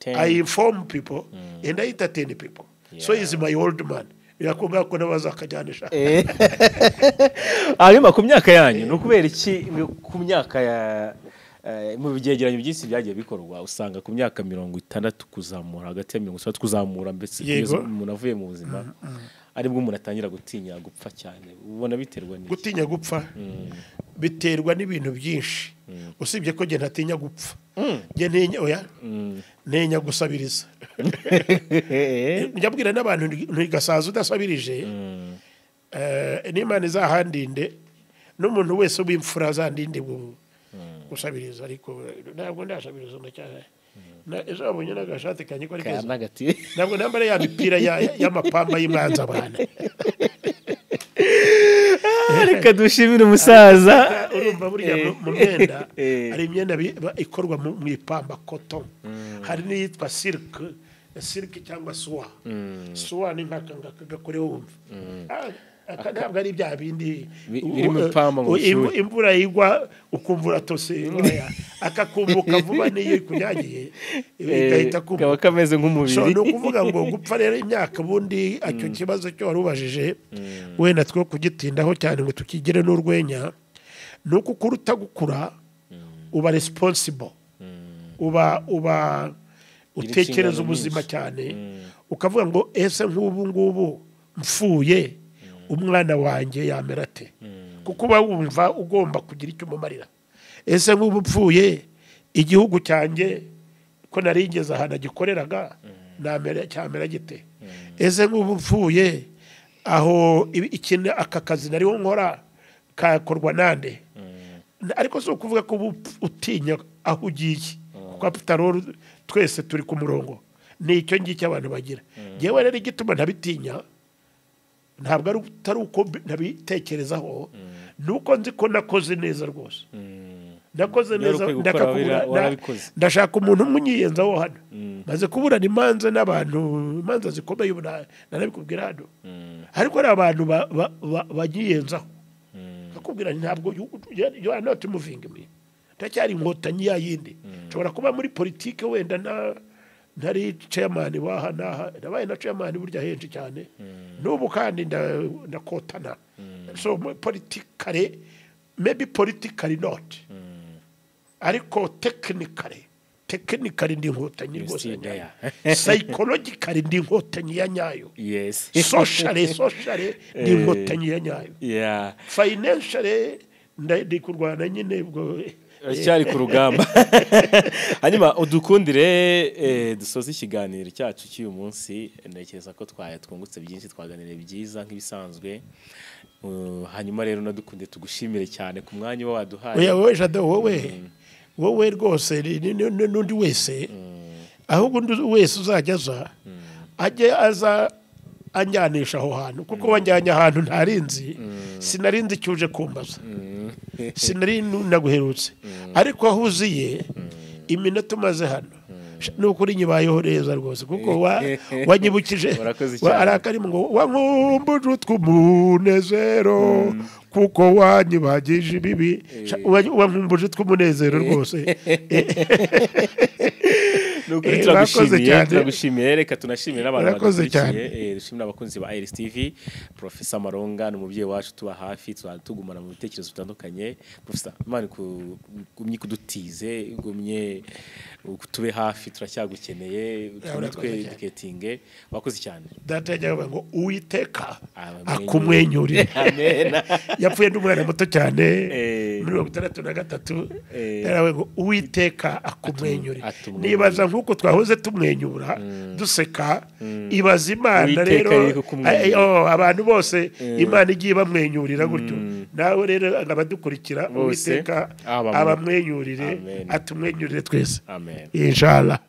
I inform people and I entertain people so is my old man yakoga ko nabaza kajyanisha hanyuma ku myaka yanyu no kubera iki ku myaka ya mu byegeranyo by'isi byagiye bikorwa usanga ku myaka 60 kuzamura hagati ya 30 kuzamura mbese kugeza umuntu avuye mu buzima aribwo umuntu atangira gutinya gupfa cyane ubona biterwa n'iki gutinya gupfa biterwa n'ibintu byinshi usibye ko je ntatinya gupfa je ntenya oya ntenya gusabiriza njabwira n'abantu ntigasaza udasabirije n'Imana izahandinde n'umuntu wese ubimfura zandinde gusabiriza ariko ntabwo ndasabiriza ndacyaha ejo abonye n'agashati kanye ko ari keza ntabwo nambara ya mipira y'amapamba y'imwanza abana reka dushimire umusaza urumva burya mu myenda hari imyenda ikorwa mu ipamba cotton hari n'iyitwa silk silk cyangwa soie. Soie ni nkaka gakore wumva. Aka ntabwo ari bya bindi birimo pamba mu shuri. Imvura yigwa ukumvura tose akakumbuka vuba niyo kunyagiye igahita kumbuka. Kaba kameze nk'umubiri. So no kuvuga ngo gupfa rero imyaka bundi acyo kibazo cyo warubajije wenda two kugitindaho cyane ngo tukigire n'urwenya nuko kuruta gukura uba responsible uba utekereza ubuzima cyane ukavuga ngo ese nk'ubu ngubu mfuye umwana wanjye yamera ate kuko uba wumva ugomba kugira icyo umumarira ese nk'ubu mfuye igihugu cyanjye ko naringeze ahantu agikoreraga cyamera gite ese nk'ubu mfuye aho ikintu aka kazi nariho nkora kakorwa nande ariko si ukuvuga ko utinya aho ugiye kuko apitaroro twese turi ku murongo ni icyo ngicyo abantu bagira yewe rero igituma ntabitinya ntabwo ari uko nabitekerezaho nuko nzi ko nakoze neza rwose nakoze neza ndakakubura ndashaka umuntu umwiyenzaho hano maze kuburana imanza n'abantu imanza zikomeye narabikubwira hano ariko ari abantu bagiyenzaho akubwira ntabwo you are not moving me ndacyari inkotanyi ya yindi nshobora kuba muri politike wenda ntari chairman waha nabaye na chairman burya henshi cyane n'ubu kandi ndakotana so politically maybe politically not ariko technically ndi inkotanyi rwose psychologically ndi inkotanyi ya nyayo yes socially ndi inkotanyi ya nyayo financially ndi kurwana nyine ubwo cyari ku rugamba hanyuma udukundire dusoza ikiganiro cyacu cy'uyu munsi ntekereza ko twungutse byinshi twaganiriye byiza nk'ibisanzwe hanyuma rero nadukunde tugushimire cyane ku mwanya waduhaye wowe Jado wowe rwose n'undi wese ahubwo undi wese uzajya aza anjyanisha aho hantu kuko wanjyanye ahantu ntarinzi sinarinzi cyuje kumbaza sinari naguherutse ariko aho uziye iminota umaze hano nukuri nyibayeho neza rwose kuko wanyibukije arakarimo ngo wankumbuje utw'umunezero kuko wanyibagije ibibi wankumbuje utw'umunezero rwose nukuri turagushimiye reka tunashimire n'abantu badukurikiye dushimira abakunzi ba Iris TV Professor Malonga n'umubyeyi wacu tuba hafi tugumana mu bitekerezo bitandukanye Professor Imana gumye kudutize gumye tube hafi turacyagukeneye twe educating wakoze cyane datajya ngo Uwiteka akumwenyurire amen yapfuye n'umwana muto cyane 63 yarawe ngo Uwiteka akumwenyurire nibaza nkuko twahoze tumwenyura duseka ibaza Imana rero abantu bose Imana igiye bamwenyurira gutyo nawe rero abadukurikira Uwiteka abamwenyurire atumwenyurire twese amen inshallah.